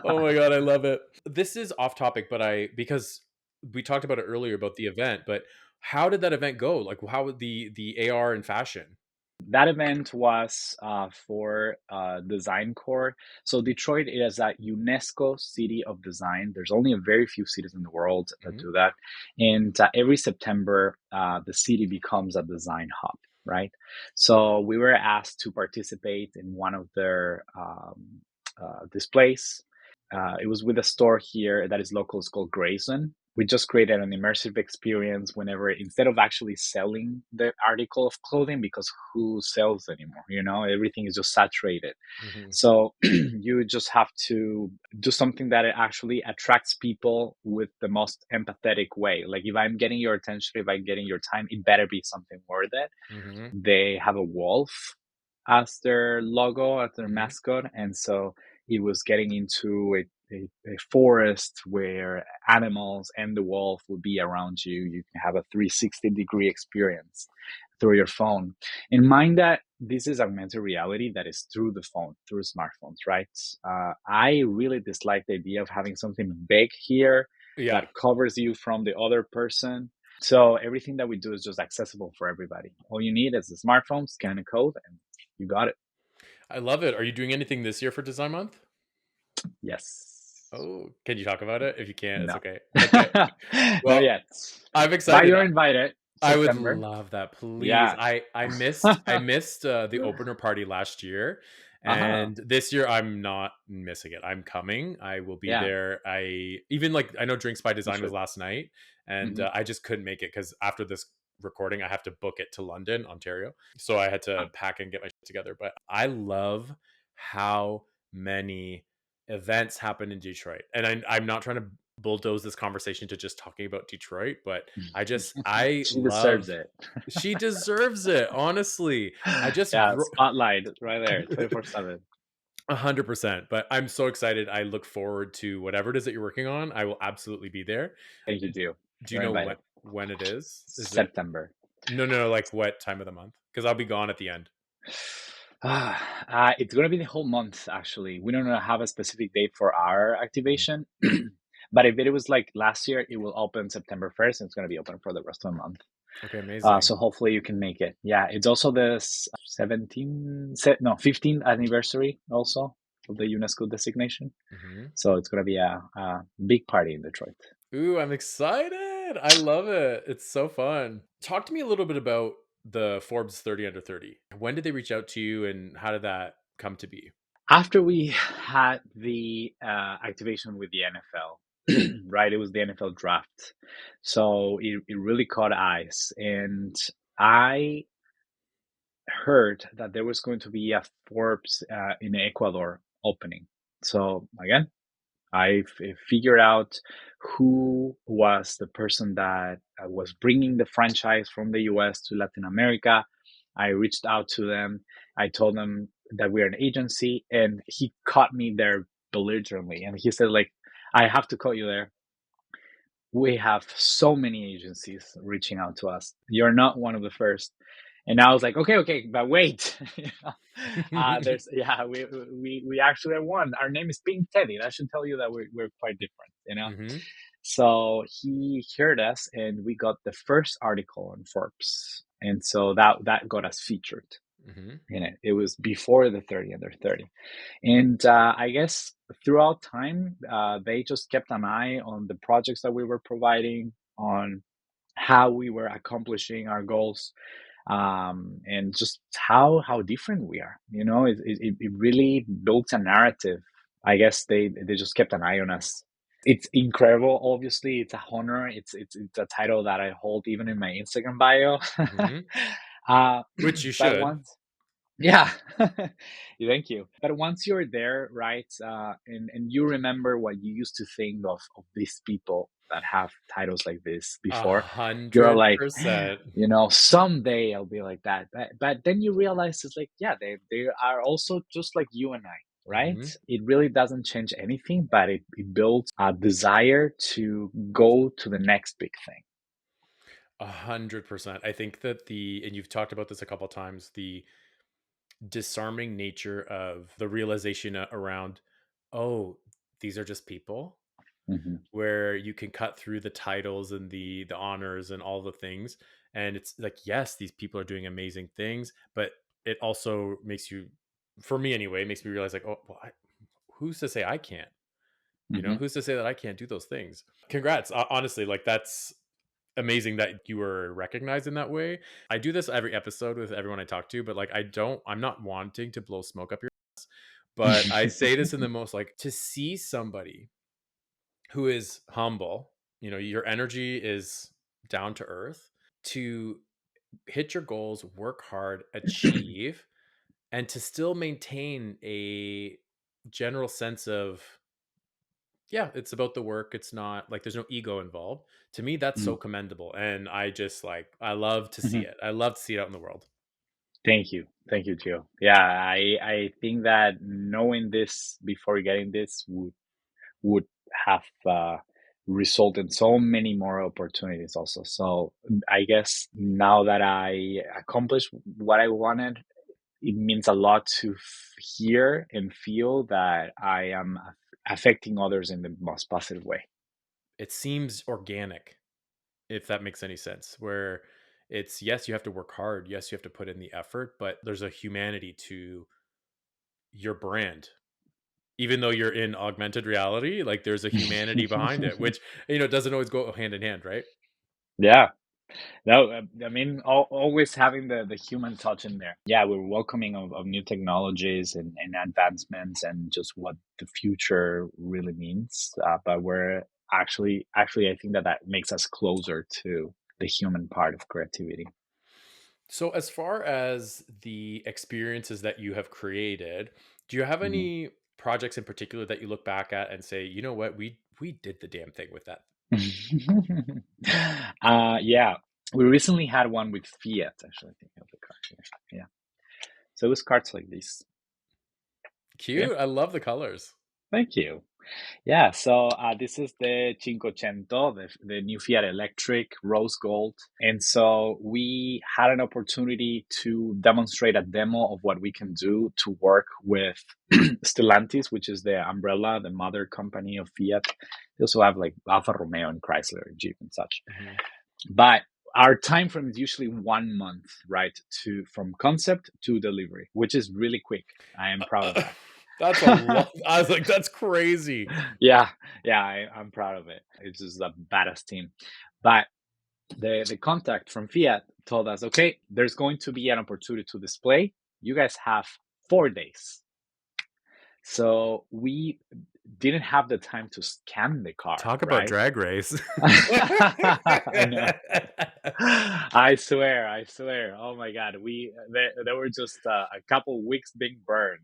Oh my god, I love it. This is off topic, but because we talked about it earlier about the event, but how did that event go? Like how would the AR and fashion? That event was for Design Core. So Detroit is a UNESCO City of Design. There's only a very few cities in the world that Mhm. do that, and every September, the city becomes a design hub. Right. So we were asked to participate in one of their displays. It was with a store here that is local. It's called Grayson. We just created an immersive experience whenever, instead of actually selling the article of clothing, because who sells anymore? Everything is just saturated. Mhm. So you just have to do something that it actually attracts people with the most empathetic way. Like if I'm getting your attention, if I'm getting your time, it better be something worth it. Mhm. They have a wolf as their logo, as their Mhm. mascot, and so it was getting into a forest where animals and the wolf would be around you. You can have a 360-degree experience through your phone. And mind that this is augmented reality that is through the phone, through smartphones, right? I really dislike the idea of having something big here Yeah. that covers you from the other person. So everything that we do is just accessible for everybody. All you need is a smartphone, scan a code, and you got it. I love it. Are you doing anything this year for Design Month? Yes. Oh, can you talk about it? If you can't, it's No. okay. Okay. Not Well, yet. I'm But excited. you're invited. I would September. love that, please. Yeah. I missed the opener party last year, Uh-huh. and this year I'm not missing it. I'm coming. I will be Yeah. there. I know Drinks by You Design was should. last night, and Hmm. I just couldn't make it because after this recording, I have to book it to London, Ontario. So I had to pack and get my shit together. But I love how many events happen in Detroit, and I'm not trying to bulldoze this conversation to just talking about Detroit, but I She deserves love it. she deserves it, honestly. I just Yeah, spotlight right there, 24/7. 100%, but I'm so excited. I look forward to whatever it is that you're working on. I will absolutely be there. Thank you, Gio. Do you You're know invited. when it is? Is it September. no, no, no, like what time of the month? Because I'll be gone at the end. It's gonna be the whole month, actually. We don't have a specific date for our Mhm. activation. But if it was like last year, it will open September 1st, and it's gonna be open for the rest of the month. Okay, amazing. So hopefully you can make it. Yeah, it's also the 15th anniversary also of the UNESCO designation. Mhm. So it's gonna be a big party in Detroit. Ooh, I'm excited. I love it. It's so fun. Talk to me a little bit about the Forbes 30 under 30. When did they reach out to you and how did that come to be? After we had the activation with the NFL, right? It was the NFL draft. So it really caught eyes. And I heard that there was going to be a Forbes in Ecuador opening. So again, I figured out who was the person that was bringing the franchise from the US to Latin America. I reached out to them. I told them that we're an agency, and he caught me there belligerently. And he said, like, I have to call you there. We have so many agencies reaching out to us. You're not one of the first. And I was like, okay, but wait. There's yeah, we actually are one. Our name is Pink Teddy. That should tell you that we're quite different. Mhm. So he heard us, and we got the first article on Forbes, and so that got us featured Mhm. in it. It was before the 30 under 30, and I guess throughout time, they just kept an eye on the projects that we were providing, on how we were accomplishing our goals, and just how different we are. It really built a narrative. I guess they just kept an eye on us. It's incredible. Obviously, it's a honor. It's a title that I hold even in my Instagram bio. Mhm. uh, Which you but should. once, Yeah, thank you. But once you're there, right, and you remember what you used to think of these people that have titles like this A before, you're hundred like, percent. someday I'll be like that. But then you realize it's like, yeah, they are also just like you and I, right? Mhm. It really doesn't change anything, but it builds a desire to go to the next big thing. 100%. I think that and you've talked about this a couple times, the disarming nature of the realization around, oh, these are just people, Hmm. where you can cut through the titles and the honors and all the things, and it's like, yes, these people are doing amazing things, but it also makes you, for me anyway, it makes me realize like, oh, well, who's to say I can't? Hmm. Who's to say that I can't do those things? Congrats. Honestly, like, that's amazing that you were recognized in that way. I do this every episode with everyone I talk to, but like, I'm not wanting to blow smoke up your ass, but I say this in the most, like, to see somebody who is humble, your energy is down to earth, to hit your goals, work hard, achieve, and to still maintain a general sense of, yeah, it's about the work. It's not like there's no ego involved. To me, that's so commendable. And I just, like, I love to see Hmm. it. I love to see it out in the world. Thank you, Gio. Yeah, I think that knowing this before getting this would have result in so many more opportunities also. So I guess now that I accomplished what I wanted, it means a lot to hear and feel that I am affecting others in the most positive way. It seems organic, if that makes any sense, where it's, yes, you have to work hard. Yes, you have to put in the effort, but there's a humanity to your brand. Even though you're in augmented reality, like, there's a humanity behind it, which, doesn't always go hand in hand, right? Yeah. No, I mean, always having the human touch in there. Yeah, we're welcoming of new technologies and advancements and just what the future really means. But we're actually, I think that that makes us closer to the human part of creativity. So, as far as the experiences that you have created, do you have Mhm. any projects in particular that you look back at and say, you know what, we did the damn thing with that? Yeah, we recently had one with Fiat. Actually, I think I have the card here. Yeah, so it was cards like this. Okay, Cute. I love the colors. thank you. Yeah, so this is the Cinquecento, the new Fiat Electric Rose Gold. And so we had an opportunity to demonstrate a demo of what we can do to work with Stellantis, which is the umbrella, the mother company of Fiat. They also have like Alfa Romeo and Chrysler and Jeep and such. Mhm. But our time frame is usually 1 month, right? From concept to delivery, which is really quick. I am proud of that. That's a lot. I was like, that's crazy. Yeah, yeah, I'm proud of it. It's just the baddest team. But the contact from Fiat told us, okay, there's going to be an opportunity to display. You guys have 4 days. So we didn't have the time to scan the car, Talk about right? drag race. I know. I swear. Oh my God, there were just a couple weeks being burned,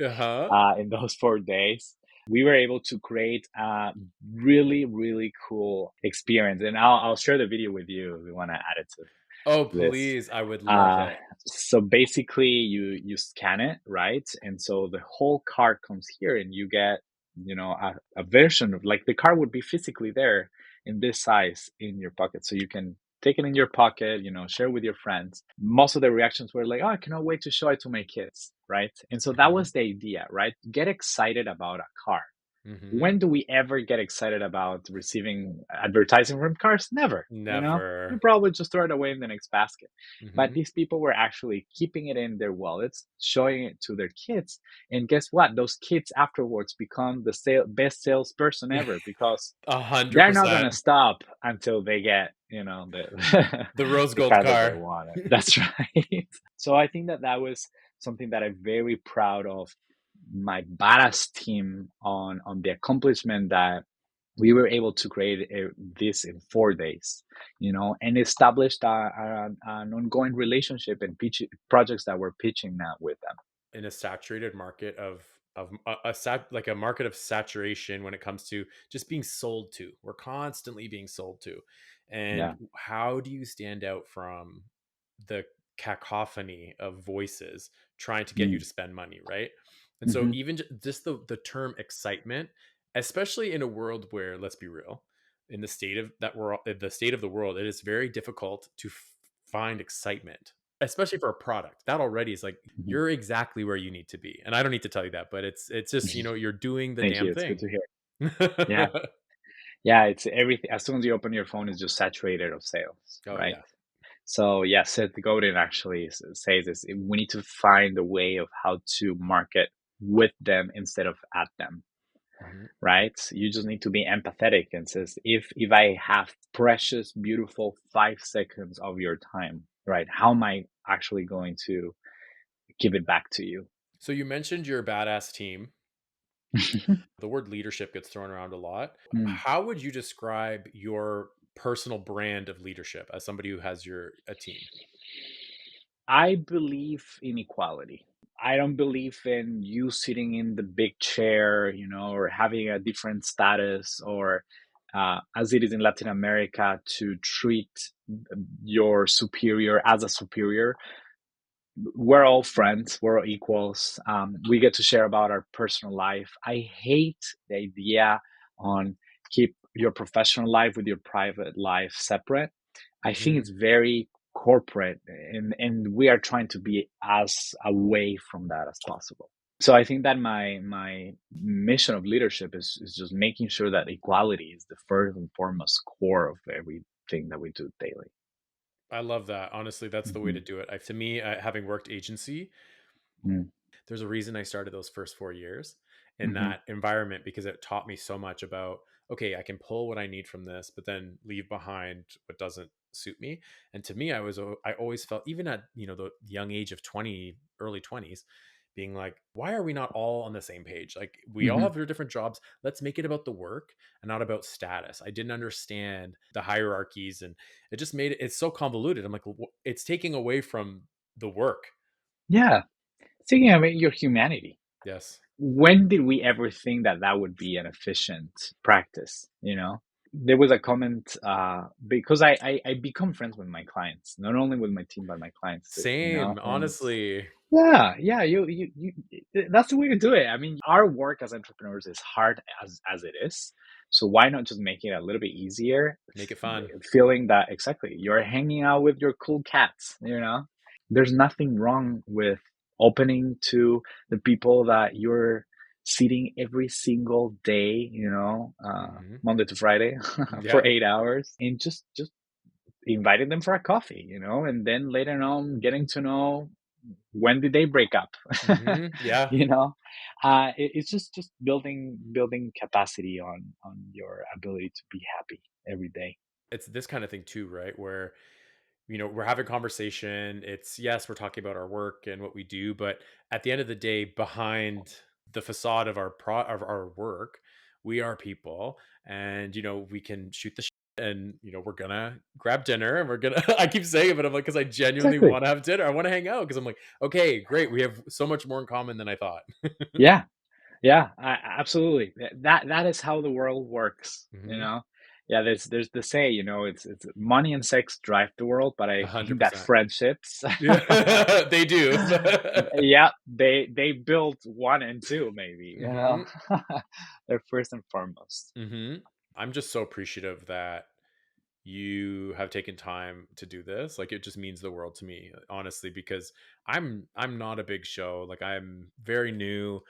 Uh-huh. in those 4 days. We were able to create a really, really cool experience, and I'll share the video with you if you want to add it to Oh, this. please. I would love Uh, it. so basically, you scan it, right? And so the whole car comes here, and you get a version of like the car would be physically there in this size in your pocket, so you can take it in your pocket, share with your friends. Most of the reactions were like, "Oh, I cannot wait to show it to my kids," right? And so that Mhm. was the idea, right? Get excited about a car. Mhm. When do we ever get excited about receiving advertising from cars? Never. We Never. probably just throw it away in the next basket. But Mhm. these people were actually keeping it in their wallets, showing it to their kids, and guess what? Those kids afterwards become the best salesperson ever because they're not 100%. gonna stop until they get the The rose the gold car that they car. wanted. That's right. So I think that that was something that I'm very proud of my badass team on the accomplishment that we were able to create this in 4 days, and established an ongoing relationship and projects that we're pitching now with them. In a saturated market of like a market of saturation when it comes to just being sold to. We're constantly being sold to. And Yeah. how do you stand out from the cacophony of voices trying to get you Mm. to spend money, right? And so Hmm. even just the term excitement, especially in a world where, let's be real, in the state of that we're the state of the world, it is very difficult to find excitement, especially for a product. That already is like Hmm. you're exactly where you need to be. And I don't need to tell you that, but it's just, you're doing the Thank damn you. It's good thing. to hear. Yeah. Yeah. It's everything. As soon as you open your phone, it's just saturated of sales, Oh right? yeah. So yeah, Seth Godin actually says this: we need to find a way of how to market with them instead of at them, Mhm. right? You just need to be empathetic and says, if I have precious, beautiful 5 seconds of your time, right? How am I actually going to give it back to you? So you mentioned your badass team. The word leadership gets thrown around a lot. Mm. How would you describe your personal brand of leadership as somebody who has a team? I believe in equality. I don't believe in you sitting in the big chair, or having a different status, or as it is in Latin America, to treat your superior as a superior. We're all friends, we're all equals. We get to share about our personal life. I hate the idea on keep your professional life with your private life separate. I think Mhm. it's very corporate, and we are trying to be as away from that as possible. So I think that my mission of leadership is just making sure that equality is the first and foremost core of everything that we do daily. I love that. Honestly, that's the way to Hmm. do it. To me, having worked agency, Mm. there's a reason I started those first 4 years in Hmm. that environment because it taught me so much about, okay, I can pull what I need from this, but then leave behind what doesn't suit me. And to me, I always felt, even at, the young age of 20, early 20s, being like, why are we not all on the same page? Like, we all Hmm. have our different jobs. Let's make it about the work and not about status. I didn't understand the hierarchies, and it just made it's so convoluted. I'm like, it's taking away from the work. Yeah. Thinking of your humanity. Yes. When did we ever think that that would be an efficient practice? There was a comment, because I become friends with my clients, not only with my team but my clients too. Same, And honestly. yeah, that's the way to do it. I mean, our work as entrepreneurs is hard as it is. So why not just make it a little bit easier? Make it fun. Feeling that exactly you're hanging out with your cool cats. There's nothing wrong with opening to the people that you're seeing every single day. Mhm. Monday to Friday for Yeah. 8 hours, and just inviting them for a coffee. And then later on getting to know when did they break up. Mhm. Yeah. you know it's just building capacity on your ability to be happy every day. It's this kind of thing too, right? Where, we're having conversation. It's, yes, we're talking about our work and what we do, but at the end of the day, behind the facade of of our work, we are people, and we can shoot the shit, and we're gonna grab dinner, and we're gonna I keep saying it, but I'm like, because I genuinely Exactly. want to have dinner. I want to hang out because I'm like, okay, great. We have so much more in common than I thought. Yeah. Yeah, absolutely. That is how the world works. Hmm. Yeah, there's the say, it's money and sex drive the world, but I think that 100%. friendships, Yeah, they do. yeah, they build one and two, maybe. Hmm. They're first and foremost. Hmm. I'm just so appreciative that you have taken time to do this. Like, it just means the world to me, honestly, because I'm not a big show. Like, I'm very new.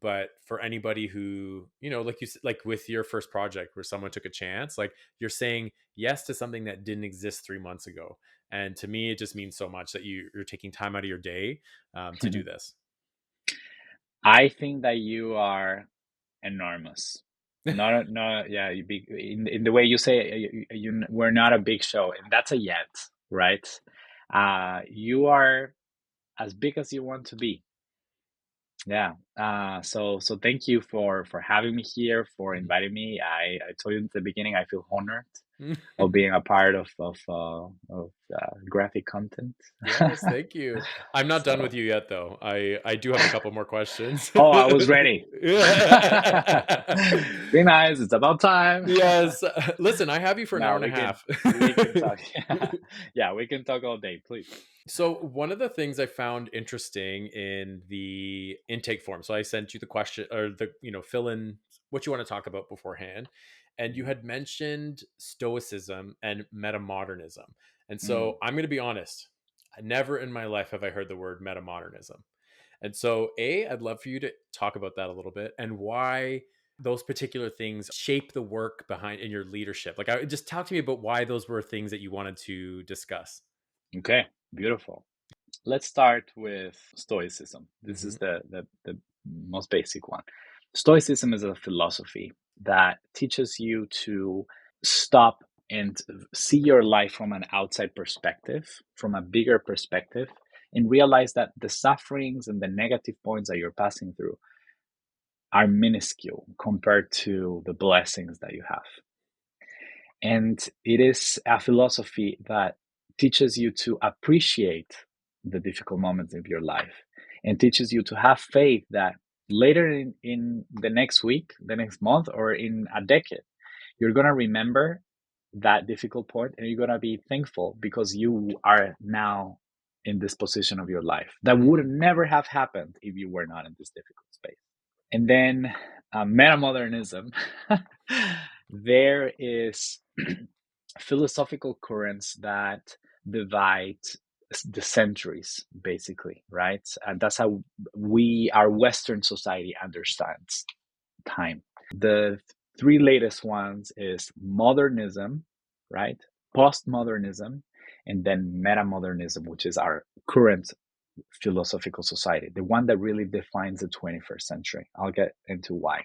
But for anybody who, like you said, like with your first project where someone took a chance, like, you're saying yes to something that didn't exist 3 months ago. And to me, it just means so much that you're taking time out of your day to do this. I think that you are enormous. Not yeah, in the way you say, we're not a big show, and that's a yet, right? You are as big as you want to be. Yeah. So thank you for having me here, for Mhm. inviting me. I told you at the beginning, I feel honored of being a part of graphic content. Yes, thank you. I'm not done with So, you yet, though. I do have a couple more questions. oh, I was ready. Yeah. Be nice. It's about time. Yes. Listen, I have you for an hour No, and a half. we can talk. Yeah, we can talk all day, please. So, one of the things I found interesting in the intake form, so I sent you the question or fill in what you want to talk about beforehand. And you Mhm. had mentioned Stoicism and Metamodernism. And Mm, so I'm going to be honest, never in my life have I heard the word Metamodernism. And so, I'd love for you to talk about that a little bit and why those particular things shape the work behind in your leadership. Like, just talk to me about why those were things that you wanted to discuss. okay, beautiful. Let's start with Stoicism. This Hmm. is the most basic one. Stoicism is a philosophy that teaches you to stop and see your life from an outside perspective, from a bigger perspective, and realize that the sufferings and the negative points that you're passing through are minuscule compared to the blessings that you have. And it is a philosophy that teaches you to appreciate the difficult moments of your life and teaches you to have faith that later in the next week, the next month, or in a decade, you're going to remember that difficult point and you're going to be thankful because you are now in this position of your life that would never have happened if you were not in this difficult space. And then metamodernism, there is philosophical currents that divide the centuries, basically, right? And that's how our Western society understands time. The three latest ones is modernism, right? Postmodernism, and then metamodernism, which is our current philosophical society, the one that really defines the 21st century. I'll get into why.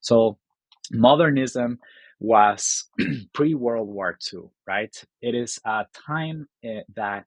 So, modernism was pre-World War II, right? It is a time that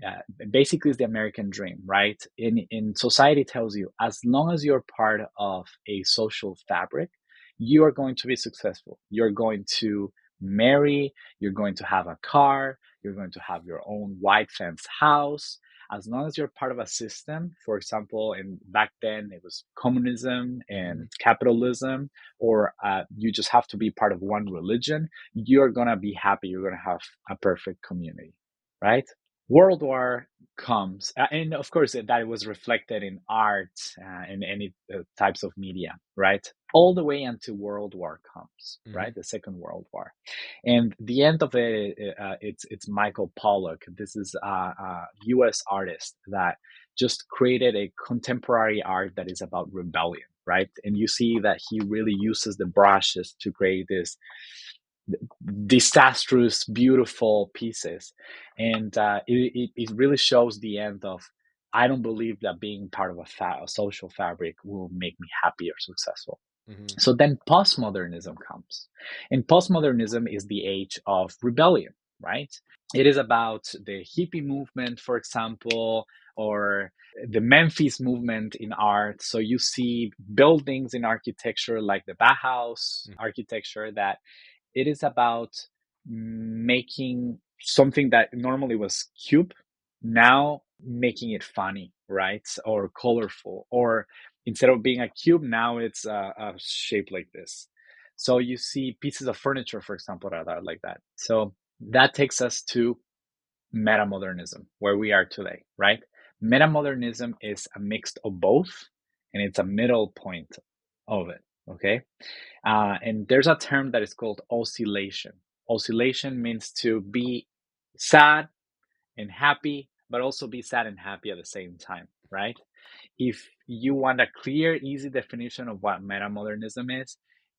uh, basically is the American dream, right? In society tells you as long as you're part of a social fabric, you are going to be successful. You're going to marry, you're going to have a car, you're going to have your own white fence house. As long as you're part of a system, for example, and back then it was communism Hmm. and capitalism, or you just have to be part of one religion, you're going to be happy. You're going to have a perfect community, right? World War comes, and of course, that was reflected in art and any types of media, right? All the way until World War comes, Hmm. right? The Second World War, and the end of it, it's Michael Pollock. This is a U.S. artist that just created a contemporary art that is about rebellion, right? And you see that he really uses the brushes to create this disastrous, beautiful pieces, and it really shows the end of. I don't believe that being part of a social fabric will make me happy or successful. Hmm. So then postmodernism comes. And postmodernism is the age of rebellion, right? It is about the hippie movement, for example, or the Memphis movement in art. So you see buildings in architecture like the Bauhaus architecture that it is about making something that normally was cube, now making it funny, right? Or colorful, or instead of being a cube, now it's a shape like this. So you see pieces of furniture, for example, that are like that. So that takes us to metamodernism, where we are today, right? Metamodernism is a mix of both, and it's a middle point of it, okay? And there's a term that is called oscillation. Oscillation means to be sad and happy, but also be sad and happy at the same time, right? If you want a clear, easy definition of what metamodernism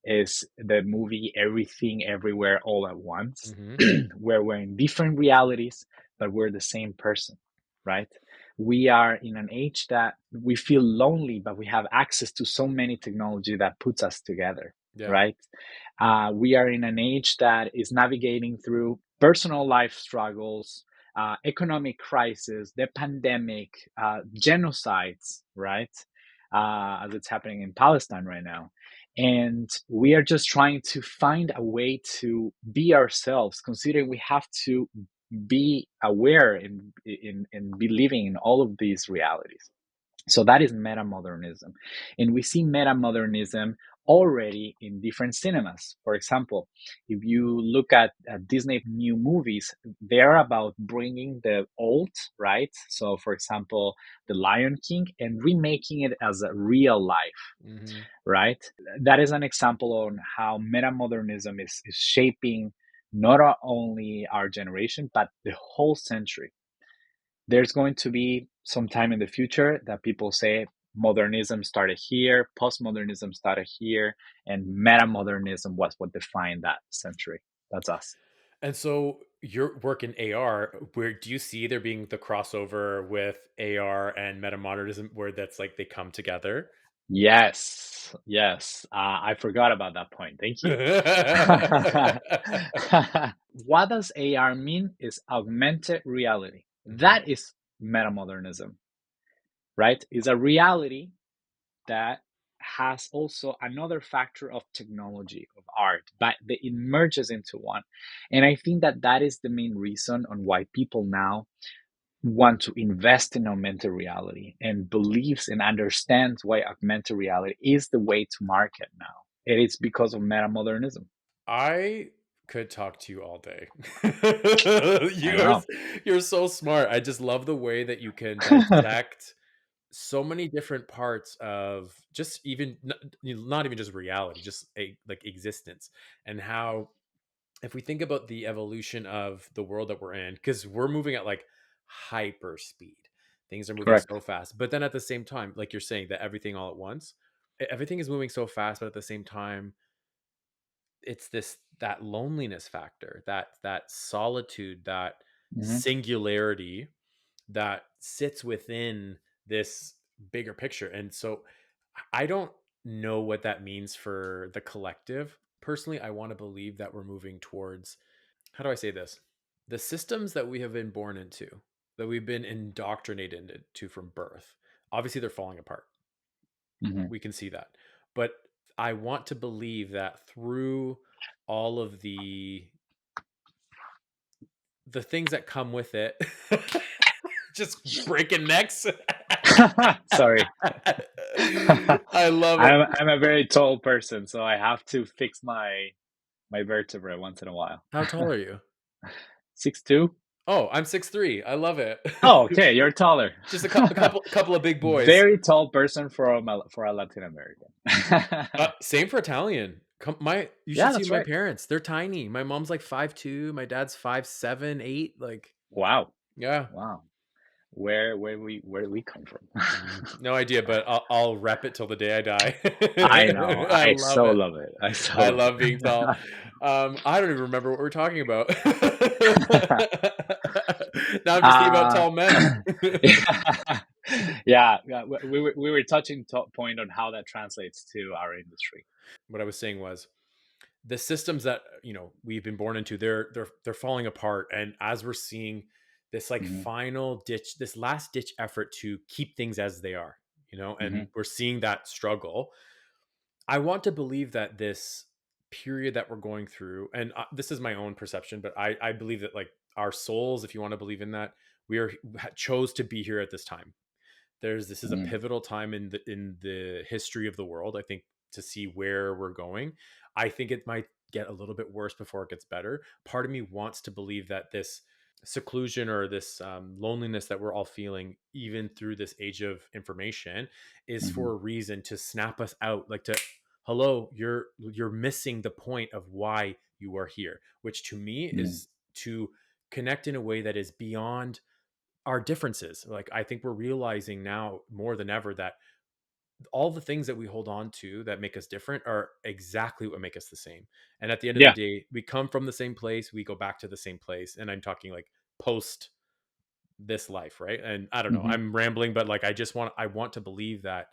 is the movie Everything Everywhere All at Once, Hmm. where we're in different realities, but we're the same person, right? We are in an age that we feel lonely, but we have access to so many technology that puts us together, Yeah. right? We are in an age that is navigating through personal life struggles, economic crisis, the pandemic, genocides, right? as it's happening in Palestine right now. And we are just trying to find a way to be ourselves, considering we have to be aware and be living in all of these realities. So that is metamodernism. And we see metamodernism already in different cinemas. For example, if you look at Disney new movies, they're about bringing the old, right? So, for example, The Lion King, and remaking it as a real life, Mm-hmm. right? That is an example on how metamodernism is shaping not only our generation, but the whole century. There's going to be some time in the future that people say modernism started here, postmodernism started here, and metamodernism was what defined that century. That's us. And so your work in AR, where do you see there being the crossover with AR and metamodernism where that's like they come together? Yes, yes. I forgot about that point. Thank you. What does AR mean is augmented reality. Mhm. That is metamodernism, right? It's a reality that has also another factor of technology, of art, but it merges into one. And I think that that is the main reason on why people now want to invest in augmented reality and believes and understands why augmented reality is the way to market now. It is because of metamodernism. I could talk to you all day. I you're know. you're so smart. I just love the way that you can dissect so many different parts of just even not even just reality, just like existence, and how if we think about the evolution of the world that we're in, because we're moving at like hyper speed, things are moving Correct. so fast. But then at the same time, like you're saying, that everything all at once, everything is moving so fast, but at the same time, it's this that loneliness factor, that solitude, that Hmm. singularity that sits within this bigger picture. And so I don't know what that means for the collective. Personally, I want to believe that we're moving towards, how do I say this? The systems that we have been born into, that we've been indoctrinated into from birth, obviously they're falling apart. Hmm. We can see that. But I want to believe that through all of the things that come with it, just breaking necks. Sorry. I love it. I'm a very tall person, so I have to fix my vertebrae once in a while. How tall are you? 6'2". Oh, I'm 6'3". I love it. Oh, okay, you're taller. Just a couple of big boys. Very tall person for a Latin American. Same for Italian. You Yeah, should see that's my right. parents. They're tiny. My mom's like 5'2". My dad's 5'7", 8". Like, Wow, yeah. wow. Where do we come from? No idea, but I'll rep it till the day I die. I know. I I love so it. love it. I so I love love being tall. it. I don't even remember what we're talking about. Now I'm just thinking about uh, tall men. yeah, yeah. We were touching top point on how that translates to our industry. What I was saying was the systems that we've been born into, they're falling apart, and as we're seeing this like Hmm. final ditch, this last ditch effort to keep things as they are, and Hmm. we're seeing that struggle. I want to believe that this period that we're going through, and this is my own perception, but I believe that like our souls, if you want to believe in that, chose to be here at this time. This is a Hmm. pivotal time in the history of the world, I think, to see where we're going. I think it might get a little bit worse before it gets better. Part of me wants to believe that this seclusion or this loneliness that we're all feeling, even through this age of information, is Hmm. for a reason to snap us out, like to, hello, you're missing the point of why you are here, which to me Hmm. is to connect in a way that is beyond our differences. Like, I think we're realizing now more than ever that all the things that we hold on to that make us different are exactly what make us the same. And at the end of the Yeah. day, we come from the same place, we go back to the same place. And I'm talking like post this life, right? And I don't know, Hmm. I'm rambling, but like I want to believe that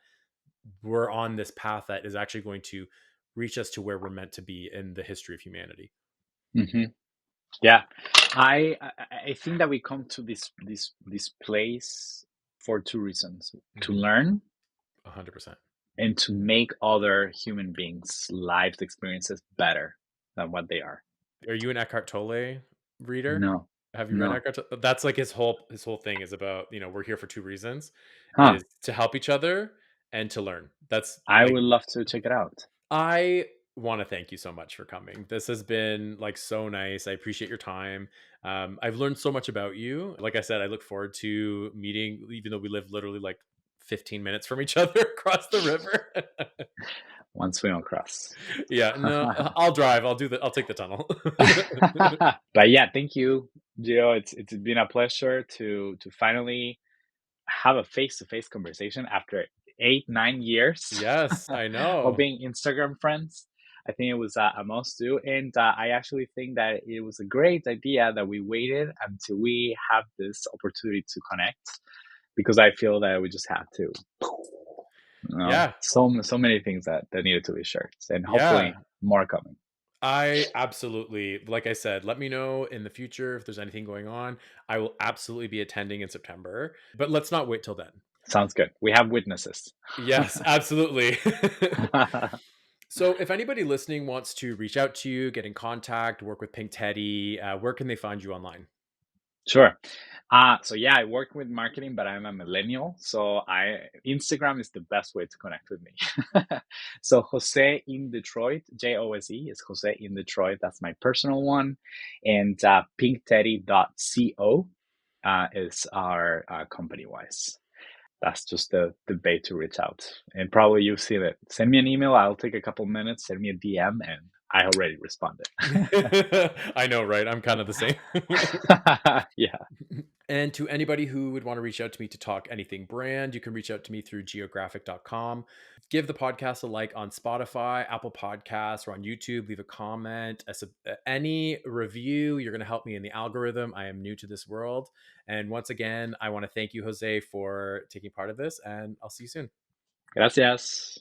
we're on this path that is actually going to reach us to where we're meant to be in the history of humanity. Hmm. Yeah. I think that we come to this place for two reasons: to Hmm. learn 100%. and to make other human beings' lives experiences better than what they are. Are you an Eckhart Tolle reader? No, Have you read no. Eckhart Tolle? That's like his whole thing is about, we're here for two reasons, Huh. is to help each other and to learn. That's I like would love to check it out. I want to thank you so much for coming. This has been like so nice. I appreciate your time. I've learned so much about you. Like I said, I look forward to meeting, even though we live literally like 15 minutes from each other across the river. Once we don't cross. Yeah, no, I'll drive. I'll take the tunnel. But yeah, thank you, Gio. It's been a pleasure to finally have a face-to-face conversation after 8 9 years Yes, I of know. being Instagram friends. I think it was a must do, and I actually think that it was a great idea that we waited until we have this opportunity to connect, because I feel that we just have to, Yeah, so many things that needed to be shared, and yeah. hopefully more coming. I absolutely, like I said, let me know in the future if there's anything going on. I will absolutely be attending in September, but let's not wait till then. Sounds good. We have witnesses. Yes, absolutely. So, if anybody listening wants to reach out to you, get in contact, work with Pink Teddy, where can they find you online? Sure. So yeah, I work with marketing, but I'm a millennial, so I Instagram is the best way to connect with me. So Jose in Detroit, Jose is Jose in Detroit. That's my personal one, and pinkteddy.co is our company wise. That's just the way to reach out. And probably you've seen it. Send me an email. I'll take a couple minutes. Send me a DM, and I already responded. I know, right? I'm kind of the same. Yeah. And to anybody who would want to reach out to me to talk anything brand, you can reach out to me through geographic.com. Give the podcast a like on Spotify, Apple Podcasts, or on YouTube. Leave a comment, any review. You're going to help me in the algorithm. I am new to this world. And once again, I want to thank you, Jose, for taking part of this, and I'll see you soon. Gracias.